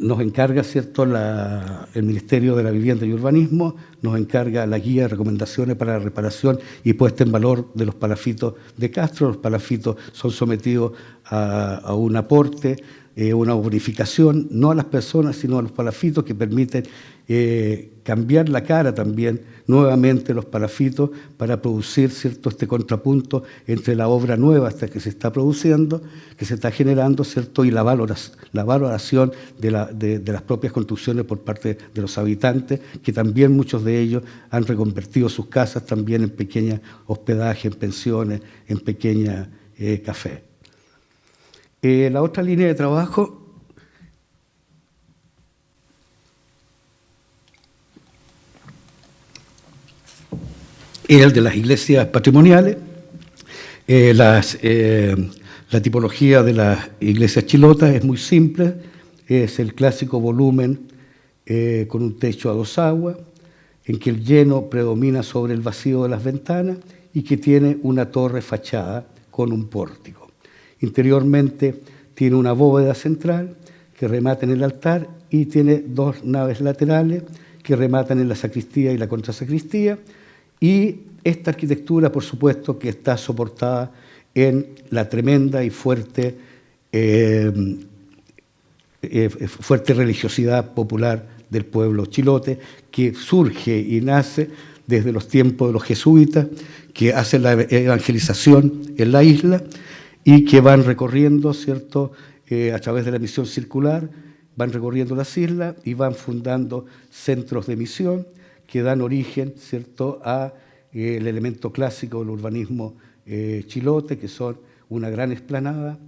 Nos encarga, ¿cierto?, el Ministerio de la Vivienda y Urbanismo, nos encarga la guía de recomendaciones para la reparación y puesta en valor de los palafitos de Castro. Los palafitos son sometidos a un aporte, una bonificación, no a las personas, sino a los palafitos, que permiten cambiar la cara también nuevamente los palafitos para producir, ¿cierto?, este contrapunto entre la obra nueva hasta que se está produciendo, que se está generando, ¿cierto?, y la valoración de las propias construcciones por parte de los habitantes, que también muchos de ellos han reconvertido sus casas también en pequeños hospedajes, en pensiones, en pequeñas cafés. La otra línea de trabajo es el de las iglesias patrimoniales. La tipología de las iglesias chilotas es muy simple, es el clásico volumen con un techo a dos aguas, en que el lleno predomina sobre el vacío de las ventanas y que tiene una torre fachada con un pórtico. Interiormente tiene una bóveda central que remata en el altar y tiene dos naves laterales que rematan en la sacristía y la contrasacristía, y esta arquitectura, por supuesto, que está soportada en la tremenda y fuerte religiosidad popular del pueblo chilote, que surge y nace desde los tiempos de los jesuitas, que hacen la evangelización en la isla y que van recorriendo, ¿cierto?, a través de la misión circular, van recorriendo las islas y van fundando centros de misión que dan origen, ¿cierto?, a el elemento clásico del urbanismo chilote, que son una gran explanada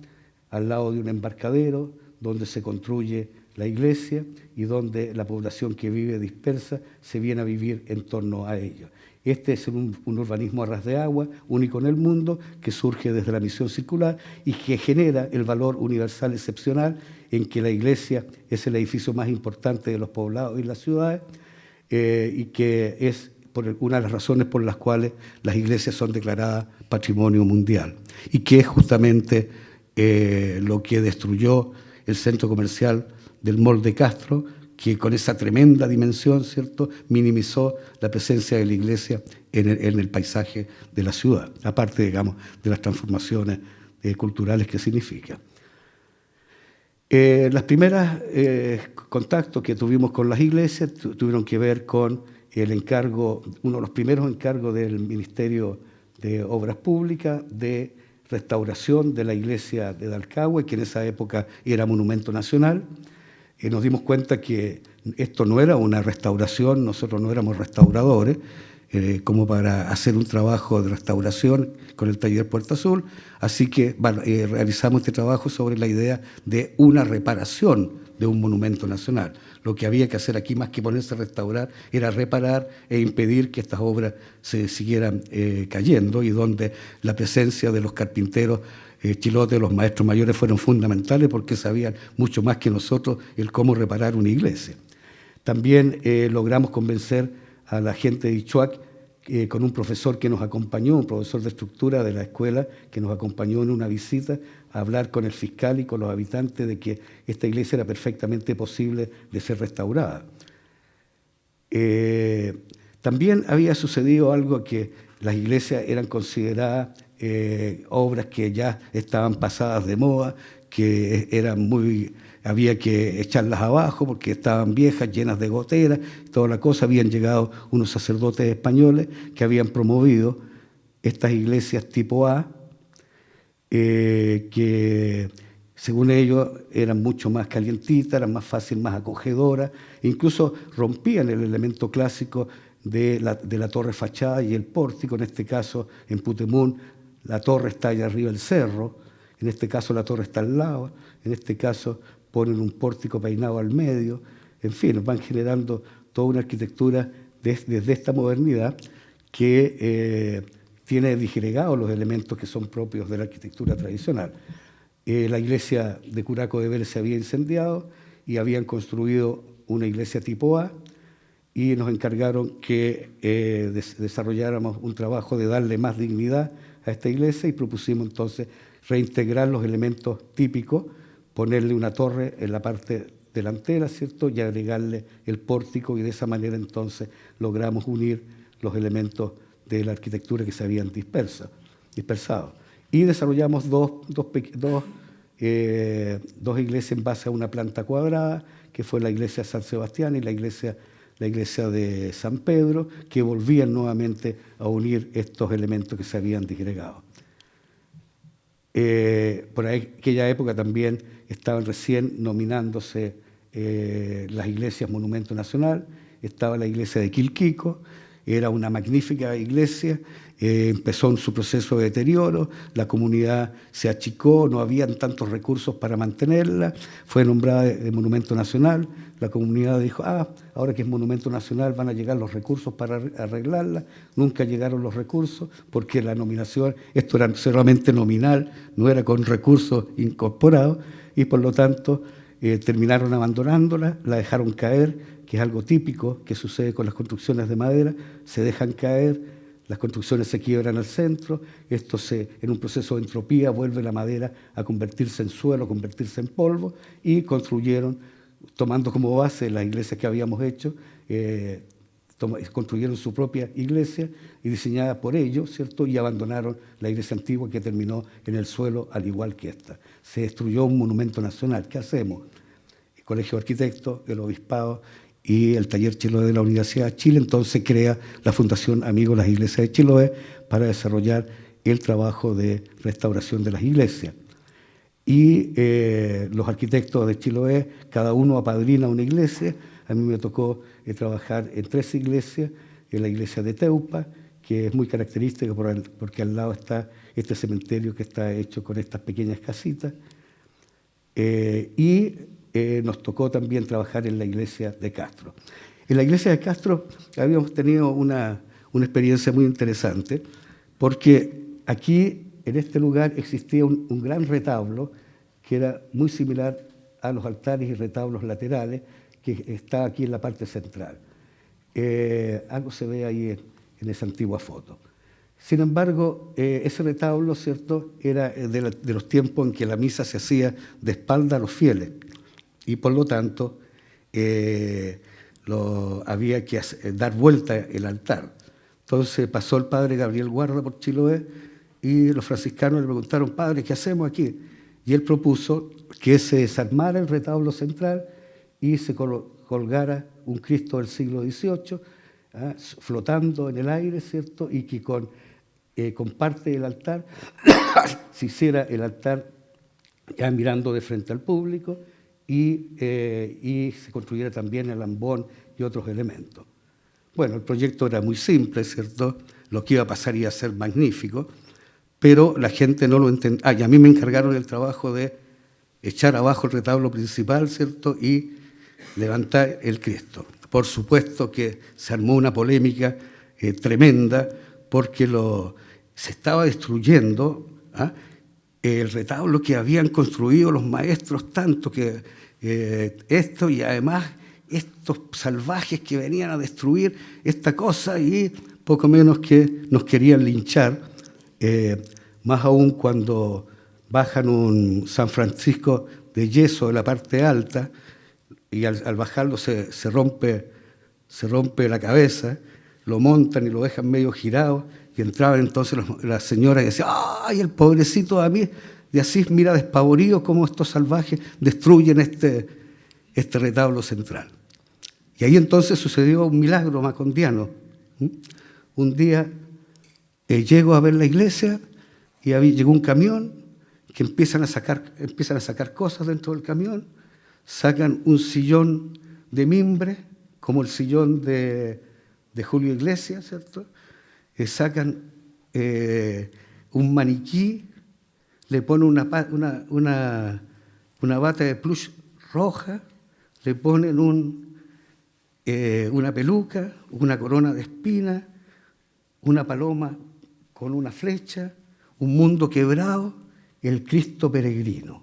al lado de un embarcadero donde se construye la iglesia y donde la población que vive dispersa se viene a vivir en torno a ello. Este es un urbanismo a ras de agua, único en el mundo, que surge desde la misión circular y que genera el valor universal excepcional en que la iglesia es el edificio más importante de los poblados y las ciudades, y que es una de las razones por las cuales las iglesias son declaradas patrimonio mundial, y que es justamente lo que destruyó el centro comercial del Mall de Castro, que con esa tremenda dimensión, ¿cierto?, minimizó la presencia de la iglesia en el paisaje de la ciudad, aparte, digamos, de las transformaciones culturales que significa. Las primeras contactos que tuvimos con las iglesias tuvieron que ver con el encargo, uno de los primeros encargos del Ministerio de Obras Públicas de restauración de la iglesia de Dalcahue, que en esa época era monumento nacional. Nos dimos cuenta que esto no era una restauración, nosotros no éramos restauradores, como para hacer un trabajo de restauración con el taller Puerta Azul, así que realizamos este trabajo sobre la idea de una reparación de un monumento nacional. Lo que había que hacer aquí, más que ponerse a restaurar, era reparar e impedir que estas obras se siguieran cayendo, y donde la presencia de los carpinteros chilotes, los maestros mayores, fueron fundamentales porque sabían mucho más que nosotros el cómo reparar una iglesia. También logramos convencer a la gente de Ichuac con un profesor que nos acompañó, un profesor de estructura de la escuela, que nos acompañó en una visita a hablar con el fiscal y con los habitantes de que esta iglesia era perfectamente posible de ser restaurada. También había sucedido algo, que las iglesias eran consideradas obras que ya estaban pasadas de moda, que eran había que echarlas abajo porque estaban viejas, llenas de goteras, toda la cosa. Habían llegado unos sacerdotes españoles que habían promovido estas iglesias tipo A, que según ellos eran mucho más calientitas, eran más fáciles, más acogedoras, incluso rompían el elemento clásico de la torre fachada y el pórtico. En este caso, en Putemún, la torre está allá arriba del cerro, en este caso la torre está al lado, en este caso ponen un pórtico peinado al medio, en fin, van generando toda una arquitectura desde esta modernidad que tiene disgregados los elementos que son propios de la arquitectura tradicional. La iglesia de Curaco de Vélez se había incendiado y habían construido una iglesia tipo A, y nos encargaron que desarrolláramos un trabajo de darle más dignidad a esta iglesia, y propusimos entonces reintegrar los elementos típicos, ponerle una torre en la parte delantera, ¿cierto?, y agregarle el pórtico, y de esa manera entonces logramos unir los elementos de la arquitectura que se habían dispersado. Y desarrollamos dos iglesias en base a una planta cuadrada, que fue la iglesia de San Sebastián y la iglesia de San Pedro, que volvían nuevamente a unir estos elementos que se habían disgregado. Por aquella época también estaban recién nominándose las iglesias Monumento Nacional. Estaba la iglesia de Quilquico, era una magnífica iglesia, empezó en su proceso de deterioro, la comunidad se achicó, no habían tantos recursos para mantenerla, fue nombrada de Monumento Nacional, la comunidad dijo, ahora que es Monumento Nacional van a llegar los recursos para arreglarla. Nunca llegaron los recursos porque la nominación, esto era solamente nominal, no era con recursos incorporados, y por lo tanto terminaron abandonándola, la dejaron caer, que es algo típico que sucede con las construcciones de madera, se dejan caer, las construcciones se quiebran al centro, en un proceso de entropía vuelve la madera a convertirse en suelo, a convertirse en polvo, y construyeron, tomando como base las iglesias que habíamos hecho, construyeron su propia iglesia y diseñada por ellos, ¿cierto? Y abandonaron la iglesia antigua que terminó en el suelo al igual que esta. Se destruyó un monumento nacional. ¿Qué hacemos? El Colegio de Arquitectos, el Obispado y el Taller Chiloé de la Universidad de Chile entonces crea la Fundación Amigos de las Iglesias de Chiloé para desarrollar el trabajo de restauración de las iglesias. Y los arquitectos de Chiloé, cada uno apadrina una iglesia. A mí me tocó trabajar en 3 iglesias, en la iglesia de Teupa, que es muy característica porque al lado está este cementerio que está hecho con estas pequeñas casitas. Nos tocó también trabajar en la iglesia de Castro. En la iglesia de Castro habíamos tenido una experiencia muy interesante, porque aquí, en este lugar, existía un gran retablo que era muy similar a los altares y retablos laterales, que está aquí en la parte central. Algo se ve ahí en esa antigua foto. Sin embargo, ese retablo, ¿cierto?, era de los tiempos en que la misa se hacía de espalda a los fieles, y por lo tanto había que dar vuelta el altar. Entonces pasó el padre Gabriel Guarda por Chiloé y los franciscanos le preguntaron: padre, ¿qué hacemos aquí? Y él propuso que se desarmara el retablo central y se colgara un Cristo del siglo XVIII, flotando en el aire, ¿cierto? Y que con parte del altar se hiciera el altar ya mirando de frente al público y se construyera también el ambón y otros elementos. Bueno, el proyecto era muy simple, ¿cierto? Lo que iba a pasar iba a ser magnífico, pero la gente no lo entendía. Y a mí me encargaron el trabajo de echar abajo el retablo principal, ¿cierto?, y levantar el Cristo. Por supuesto que se armó una polémica tremenda, porque se estaba destruyendo el retablo que habían construido los maestros, tanto que esto, y además estos salvajes que venían a destruir esta cosa, y poco menos que nos querían linchar, más aún cuando bajan un San Francisco de yeso de la parte alta, y al bajarlo se rompe la cabeza, lo montan y lo dejan medio girado, y entraban entonces las señoras y decían: ¡ay, el pobrecito de Asís, mira despavorido cómo estos salvajes destruyen este retablo central! Y ahí entonces sucedió un milagro macondiano. Un día llego a ver la iglesia y llegó un camión que empiezan a sacar cosas dentro del camión, sacan un sillón de mimbre, como el sillón de Julio Iglesias, ¿cierto? Sacan un maniquí, le ponen una bata de plush roja, le ponen una peluca, una corona de espinas, una paloma con una flecha, un mundo quebrado, el Cristo peregrino.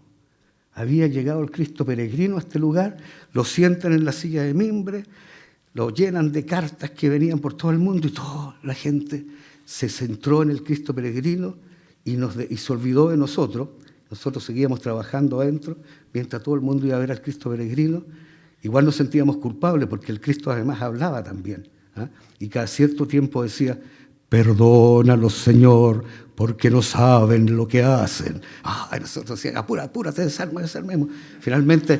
Había llegado el Cristo peregrino a este lugar, lo sientan en la silla de mimbre, lo llenan de cartas que venían por todo el mundo, y toda la gente se centró en el Cristo peregrino y se olvidó de nosotros. Nosotros seguíamos trabajando adentro, mientras todo el mundo iba a ver al Cristo peregrino. Igual nos sentíamos culpables, porque el Cristo además hablaba también, y cada cierto tiempo decía: perdónalos, Señor, porque no saben lo que hacen. Nosotros decíamos: apúrate, desarmemos. Finalmente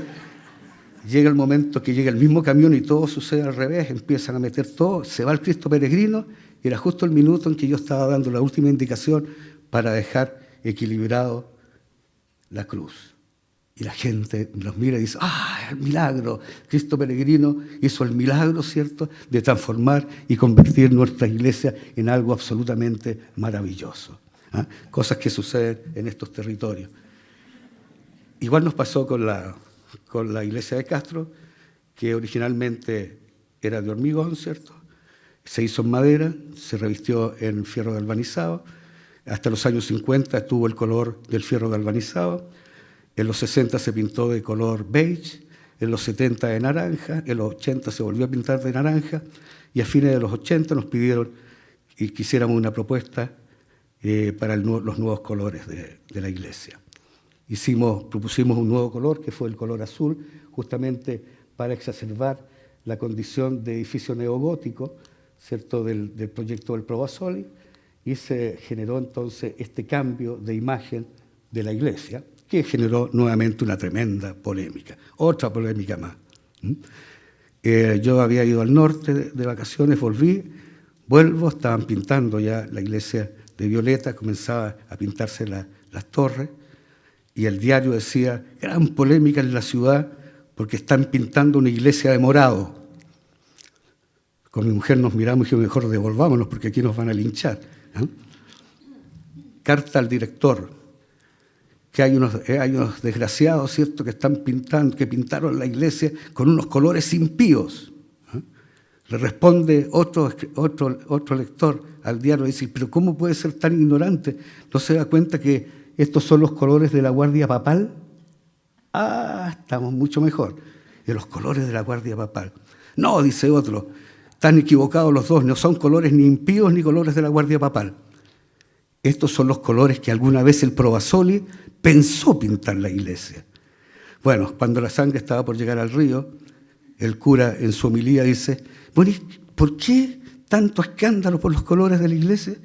llega el momento que llega el mismo camión y todo sucede al revés, empiezan a meter todo, se va el Cristo peregrino, y era justo el minuto en que yo estaba dando la última indicación para dejar equilibrado la cruz. Y la gente nos mira y dice: el milagro! Cristo peregrino hizo el milagro, ¿cierto?, de transformar y convertir nuestra iglesia en algo absolutamente maravilloso. Cosas que suceden en estos territorios. Igual nos pasó con la iglesia de Castro, que originalmente era de hormigón, ¿cierto? Se hizo en madera, se revistió en fierro galvanizado. Hasta los años 50 estuvo el color del fierro galvanizado. En los 60 se pintó de color beige, en los 70 de naranja, en los 80 se volvió a pintar de naranja, y a fines de los 80 nos pidieron que hiciéramos una propuesta para los nuevos colores de la iglesia. Propusimos un nuevo color, que fue el color azul, justamente para exacerbar la condición de edificio neogótico, ¿cierto?, del proyecto del Provasoli, y se generó entonces este cambio de imagen de la iglesia, que generó nuevamente una tremenda polémica, otra polémica más. Yo había ido al norte de vacaciones, vuelvo, estaban pintando ya la iglesia de violeta, comenzaba a pintarse las torres, y el diario decía, gran polémica en la ciudad porque están pintando una iglesia de morado. Con mi mujer nos miramos y dijimos, mejor devolvámonos porque aquí nos van a linchar. Carta al director, que hay unos desgraciados, ¿cierto?, que pintaron la iglesia con unos colores impíos. Le responde otro lector al diario y dice, pero ¿cómo puede ser tan ignorante? ¿No se da cuenta que estos son los colores de la Guardia Papal? Ah, estamos mucho mejor. De los colores de la Guardia Papal. No, dice otro, están equivocados los dos, no son colores ni impíos ni colores de la Guardia Papal. Estos son los colores que alguna vez el Provasoli pensó pintar la iglesia. Bueno, cuando la sangre estaba por llegar al río, el cura en su homilía dice, bueno, ¿por qué tanto escándalo por los colores de la iglesia?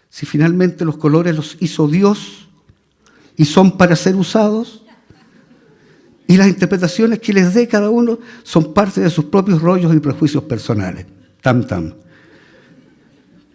Si finalmente los colores los hizo Dios y son para ser usados, y las interpretaciones que les dé cada uno son parte de sus propios rollos y prejuicios personales. Tam, tam.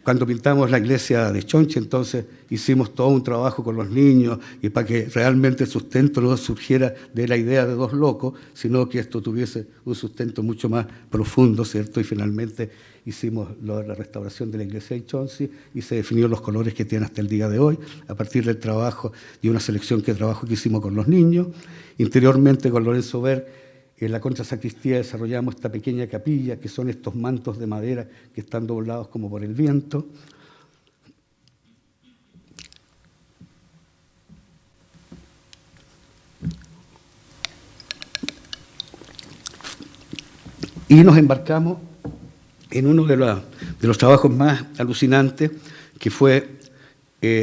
Cuando pintamos la iglesia de Chonchi, entonces hicimos todo un trabajo con los niños y para que realmente el sustento no surgiera de la idea de dos locos, sino que esto tuviese un sustento mucho más profundo, ¿cierto? Y finalmente hicimos la restauración de la iglesia de Chonchi y se definieron los colores que tiene hasta el día de hoy, a partir del trabajo y una selección que hicimos con los niños. Interiormente, con Lorenzo Ver, en la contrasacristía desarrollamos esta pequeña capilla, que son estos mantos de madera que están doblados como por el viento. Y nos embarcamos en uno de los trabajos más alucinantes, que fue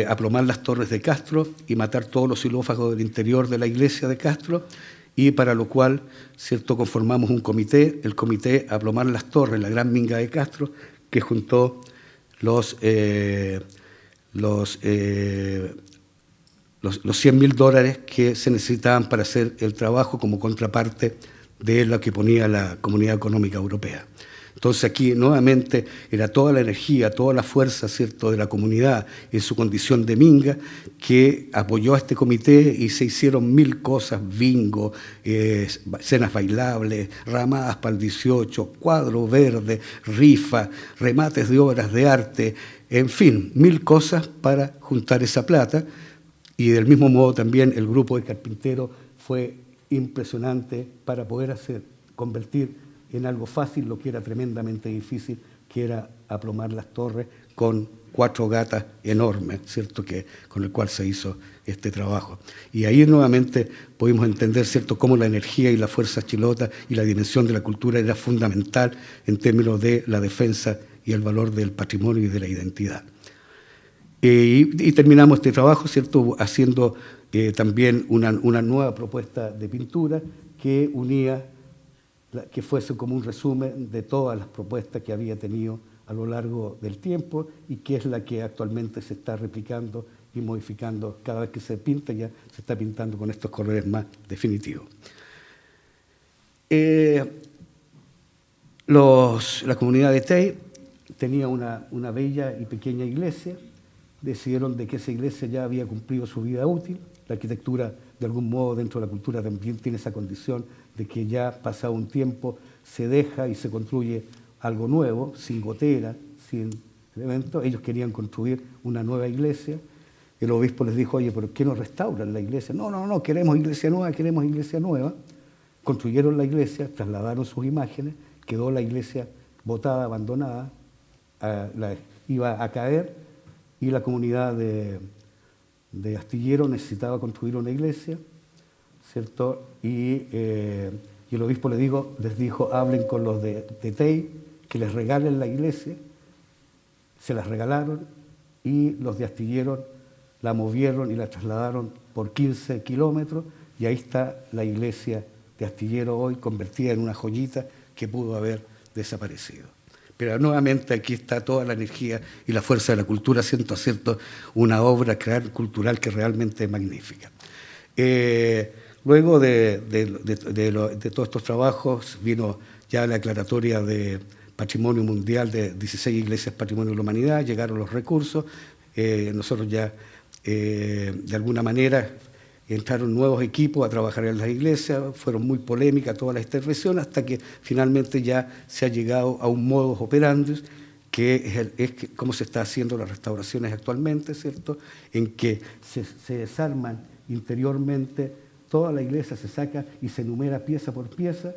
aplomar las torres de Castro y matar todos los xilófagos del interior de la iglesia de Castro, y para lo cual, ¿cierto?, conformamos un comité, el comité Aplomar las Torres, la Gran Minga de Castro, que juntó los $100.000 que se necesitaban para hacer el trabajo como contraparte de lo que ponía la Comunidad Económica Europea. Entonces aquí nuevamente era toda la energía, toda la fuerza, ¿cierto?, de la comunidad en su condición de minga, que apoyó a este comité y se hicieron 1000 cosas, bingo, cenas bailables, ramadas para el 18, cuadro verde, rifa, remates de obras de arte, en fin, 1000 cosas para juntar esa plata. Y del mismo modo también el grupo de carpinteros fue impresionante para poder convertir en algo fácil lo que era tremendamente difícil, que era aplomar las torres con 4 gatas enormes, ¿cierto?, con el cual se hizo este trabajo. Y ahí nuevamente pudimos entender, ¿cierto?, cómo la energía y la fuerza chilota y la dimensión de la cultura era fundamental en términos de la defensa y el valor del patrimonio y de la identidad. Y terminamos este trabajo, ¿cierto?, haciendo también una nueva propuesta de pintura que unía, que fuese como un resumen de todas las propuestas que había tenido a lo largo del tiempo y que es la que actualmente se está replicando y modificando. Cada vez que se pinta ya se está pintando con estos colores más definitivos. La comunidad de Tei tenía una bella y pequeña iglesia. Decidieron de que esa iglesia ya había cumplido su vida útil. La arquitectura, de algún modo, dentro de la cultura también tiene esa condición de que ya pasado un tiempo se deja y se construye algo nuevo, sin gotera, sin elementos. Ellos querían construir una nueva iglesia. El obispo les dijo, oye, ¿por qué no restauran la iglesia? No, queremos iglesia nueva. Construyeron la iglesia, trasladaron sus imágenes, quedó la iglesia botada, abandonada, iba a caer, y la comunidad de Astillero necesitaba construir una iglesia. ¿cierto? Y el obispo les dijo, hablen con los de Tei, que les regalen la iglesia. Se las regalaron y los de Astillero la movieron y la trasladaron por 15 kilómetros y ahí está la iglesia de Astillero hoy convertida en una joyita que pudo haber desaparecido. Pero nuevamente aquí está toda la energía y la fuerza de la cultura haciendo una obra cultural que realmente es magnífica. Luego de todos estos trabajos vino ya la declaratoria de Patrimonio Mundial de 16 iglesias Patrimonio de la Humanidad, llegaron los recursos, nosotros ya de alguna manera entraron nuevos equipos a trabajar en las iglesias, fueron muy polémicas todas las intervenciones hasta que finalmente ya se ha llegado a un modus operandi que es cómo se está haciendo las restauraciones actualmente, ¿cierto? En que se desarman interiormente toda la iglesia, se saca y se enumera pieza por pieza.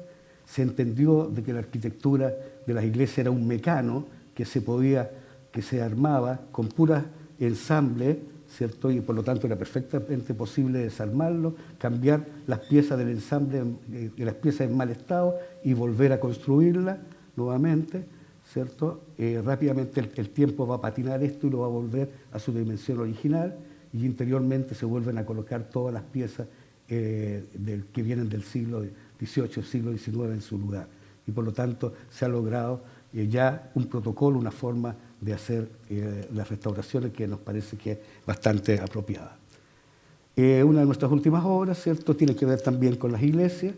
Se entendió de que la arquitectura de las iglesias era un mecano que se armaba con puras ensambles, ¿cierto? Y por lo tanto era perfectamente posible desarmarlo, cambiar las piezas del ensamble, las piezas en mal estado y volver a construirlas nuevamente, ¿cierto? Rápidamente el tiempo va a patinar esto y lo va a volver a su dimensión original y interiormente se vuelven a colocar todas las piezas que vienen del siglo XVIII, siglo XIX en su lugar. Y por lo tanto se ha logrado ya un protocolo, una forma de hacer las restauraciones que nos parece que es bastante apropiada. Una de nuestras últimas obras, ¿cierto?, tiene que ver también con las iglesias.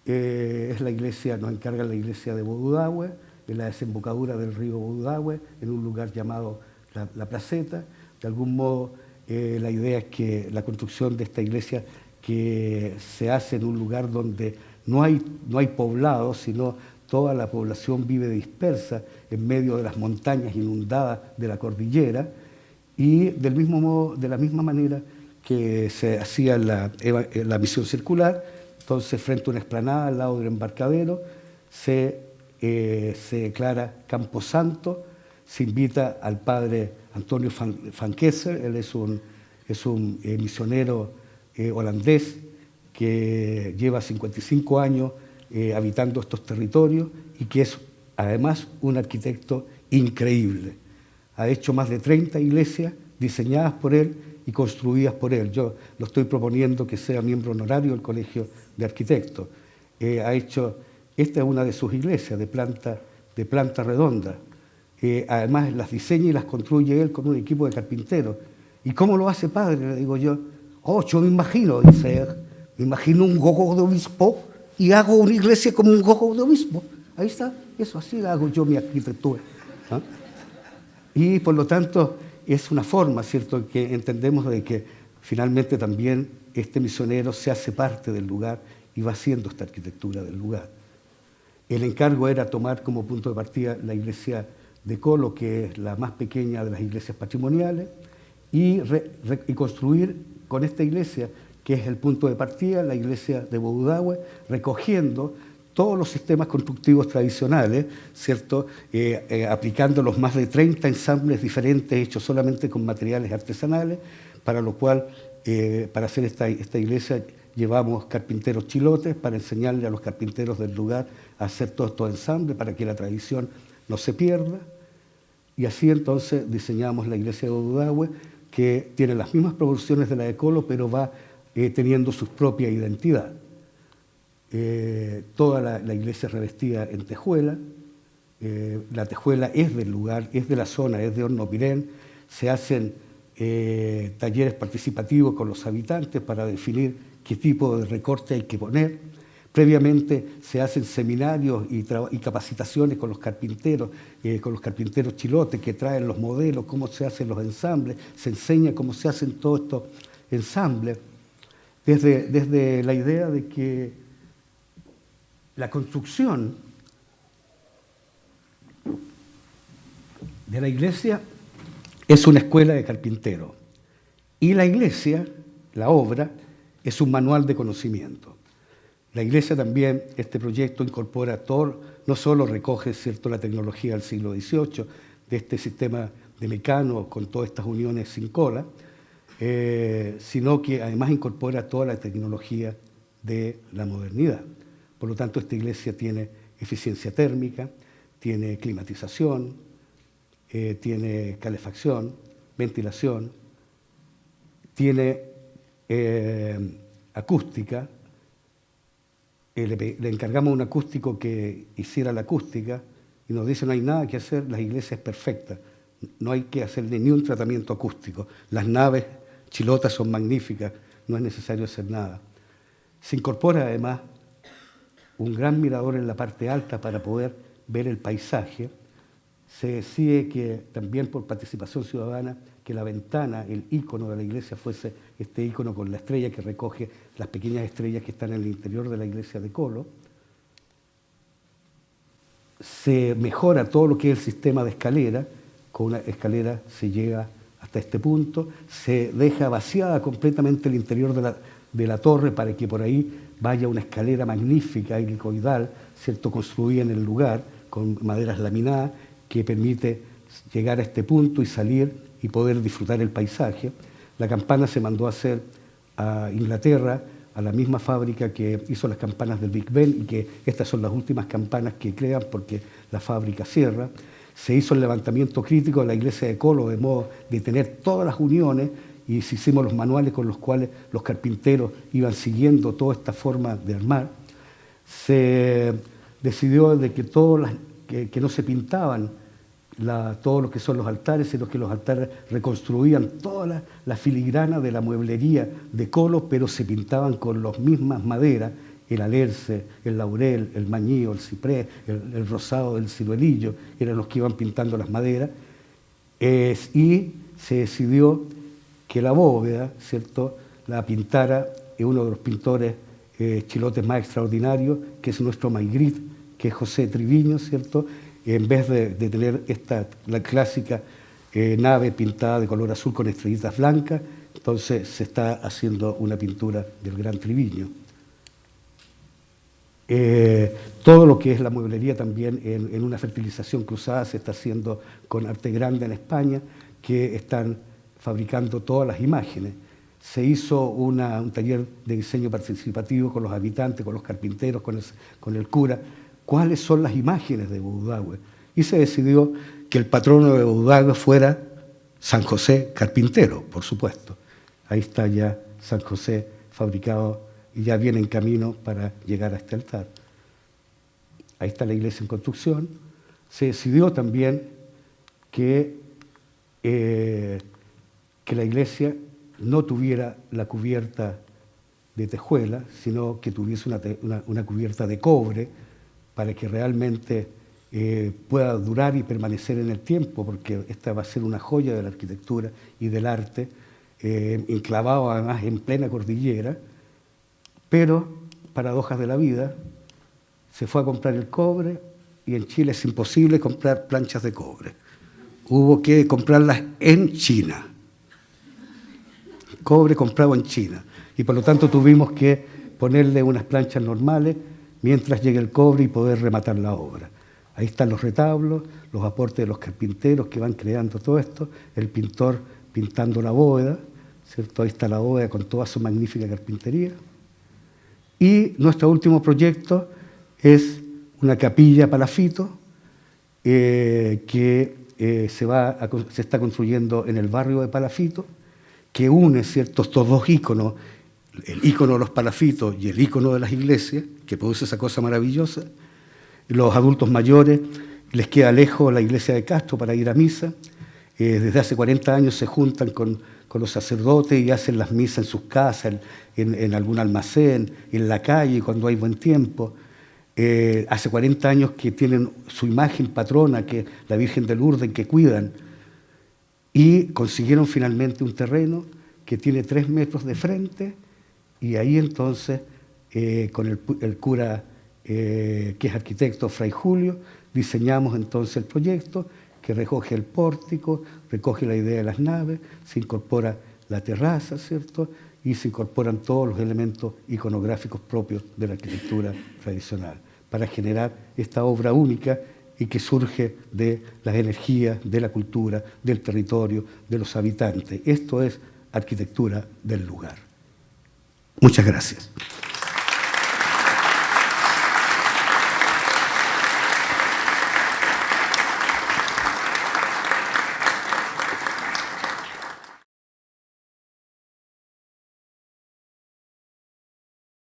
Es la iglesia, nos encarga la iglesia de Bodudahue, en la desembocadura del río Bodudahue, en un lugar llamado La Placeta. De algún modo, la idea es que la construcción de esta iglesia que se hace en un lugar donde no hay poblados, sino toda la población vive dispersa en medio de las montañas inundadas de la cordillera, y del mismo modo, de la misma manera que se hacía la misión circular. Entonces, frente a una explanada al lado del embarcadero, se declara Camposanto, se invita al padre Antonio van Kessel, él es un misionero holandés que lleva 55 años habitando estos territorios y que es además un arquitecto increíble. Ha hecho más de 30 iglesias diseñadas por él y construidas por él. Yo lo estoy proponiendo que sea miembro honorario del Colegio de Arquitectos. Esta es una de sus iglesias de planta redonda. Además las diseña y las construye él con un equipo de carpinteros. ¿Y cómo lo hace, padre?, le digo yo. Yo me imagino, dice él, me imagino un gogo de obispo y hago una iglesia como un gogo de obispo. Ahí está, eso, así hago yo mi arquitectura. ¿Ah? Y por lo tanto es una forma, ¿cierto?, que entendemos de que finalmente también este misionero se hace parte del lugar y va haciendo esta arquitectura del lugar. El encargo era tomar como punto de partida la iglesia de Colo, que es la más pequeña de las iglesias patrimoniales, y construir con esta iglesia, que es el punto de partida, la iglesia de Bodudahue, recogiendo todos los sistemas constructivos tradicionales, ¿cierto?, aplicando los más de 30 ensambles diferentes hechos solamente con materiales artesanales, para lo cual, para hacer esta iglesia, llevamos carpinteros chilotes para enseñarle a los carpinteros del lugar a hacer todos estos ensambles para que la tradición no se pierda. Y así entonces diseñamos la iglesia de Bodudahue, que tiene las mismas proporciones de la de Colo, pero va teniendo su propia identidad. Toda la iglesia revestida en tejuela. La tejuela es del lugar, es de la zona, es de Hornopirén. Se hacen talleres participativos con los habitantes para definir qué tipo de recorte hay que poner. Previamente se hacen seminarios y capacitaciones con los carpinteros chilotes que traen los modelos, cómo se hacen los ensambles, se enseña cómo se hacen todos estos ensambles, desde la idea de que la construcción de la iglesia es una escuela de carpinteros y la iglesia, la obra, es un manual de conocimiento. La iglesia también, este proyecto incorpora todo, no solo recoge, ¿cierto?, la tecnología del siglo XVIII, de este sistema de mecano con todas estas uniones sin cola, sino que además incorpora toda la tecnología de la modernidad. Por lo tanto, esta iglesia tiene eficiencia térmica, tiene climatización, tiene calefacción, ventilación, tiene acústica. Le encargamos a un acústico que hiciera la acústica y nos dice: no hay nada que hacer, la iglesia es perfecta, no hay que hacerle ni un tratamiento acústico. Las naves chilotas son magníficas, no es necesario hacer nada. Se incorpora además un gran mirador en la parte alta para poder ver el paisaje. Se decide que también por participación ciudadana que la ventana, el ícono de la iglesia, fuese este ícono con la estrella que recoge las pequeñas estrellas que están en el interior de la iglesia de Colo. Se mejora todo lo que es el sistema de escalera. Con una escalera se llega hasta este punto. Se deja vaciada completamente el interior de la torre para que por ahí vaya una escalera magnífica, helicoidal, ¿cierto?, construida en el lugar con maderas laminadas, que permite llegar a este punto y salir y poder disfrutar el paisaje. La campana se mandó a hacer a Inglaterra, a la misma fábrica que hizo las campanas del Big Ben, y que estas son las últimas campanas que crean porque la fábrica cierra. Se hizo el levantamiento crítico de la iglesia de Colo, de modo de tener todas las uniones, y se hicimos los manuales con los cuales los carpinteros iban siguiendo toda esta forma de armar. Se decidió de que que no se pintaban todo lo que son los altares, sino que los altares reconstruían toda la filigrana de la mueblería de Colo, pero se pintaban con las mismas maderas: el alerce, el laurel, el mañío, el ciprés, el rosado del ciruelillo, eran los que iban pintando las maderas. Y se decidió que la bóveda, ¿cierto?, la pintara uno de los pintores chilotes más extraordinarios, que es nuestro Magritte, que es José Triviño, ¿cierto?, en vez de tener la clásica nave pintada de color azul con estrellitas blancas, entonces se está haciendo una pintura del gran Triviño. Todo lo que es la mueblería también en una fertilización cruzada se está haciendo con Arte Grande en España, que están fabricando todas las imágenes. Se hizo un taller de diseño participativo con los habitantes, con los carpinteros, con el cura. ¿Cuáles son las imágenes de Budagüe? Y se decidió que el patrono de Budagüe fuera San José Carpintero, por supuesto. Ahí está ya San José fabricado y ya viene en camino para llegar a este altar. Ahí está la iglesia en construcción. Se decidió también que la iglesia no tuviera la cubierta de tejuela, sino que tuviese una cubierta de cobre, para que realmente pueda durar y permanecer en el tiempo, porque esta va a ser una joya de la arquitectura y del arte, enclavado además en plena cordillera. Pero, paradojas de la vida, se fue a comprar el cobre y en Chile es imposible comprar planchas de cobre. Hubo que comprarlas en China. Cobre comprado en China. Y por lo tanto tuvimos que ponerle unas planchas normales mientras llegue el cobre y poder rematar la obra. Ahí están los retablos, los aportes de los carpinteros que van creando todo esto, el pintor pintando la bóveda, ¿cierto? Ahí está la bóveda con toda su magnífica carpintería. Y nuestro último proyecto es una capilla palafito que se está construyendo en el barrio de Palafito, que une, ¿cierto?, estos dos íconos, el ícono de los palafitos y el ícono de las iglesias, que produce esa cosa maravillosa. Los adultos mayores les queda lejos la iglesia de Castro para ir a misa. Desde hace 40 años se juntan con los sacerdotes y hacen las misas en sus casas, en algún almacén, en la calle, cuando hay buen tiempo. Hace 40 años que tienen su imagen patrona, que es la Virgen de Lourdes, que cuidan. Y consiguieron finalmente un terreno que tiene 3 metros de frente, y ahí entonces, con el cura que es arquitecto, Fray Julio, diseñamos entonces el proyecto que recoge el pórtico, recoge la idea de las naves, se incorpora la terraza, ¿cierto?, y se incorporan todos los elementos iconográficos propios de la arquitectura tradicional, para generar esta obra única y que surge de las energías, de la cultura, del territorio, de los habitantes. Esto es arquitectura del lugar. Muchas gracias.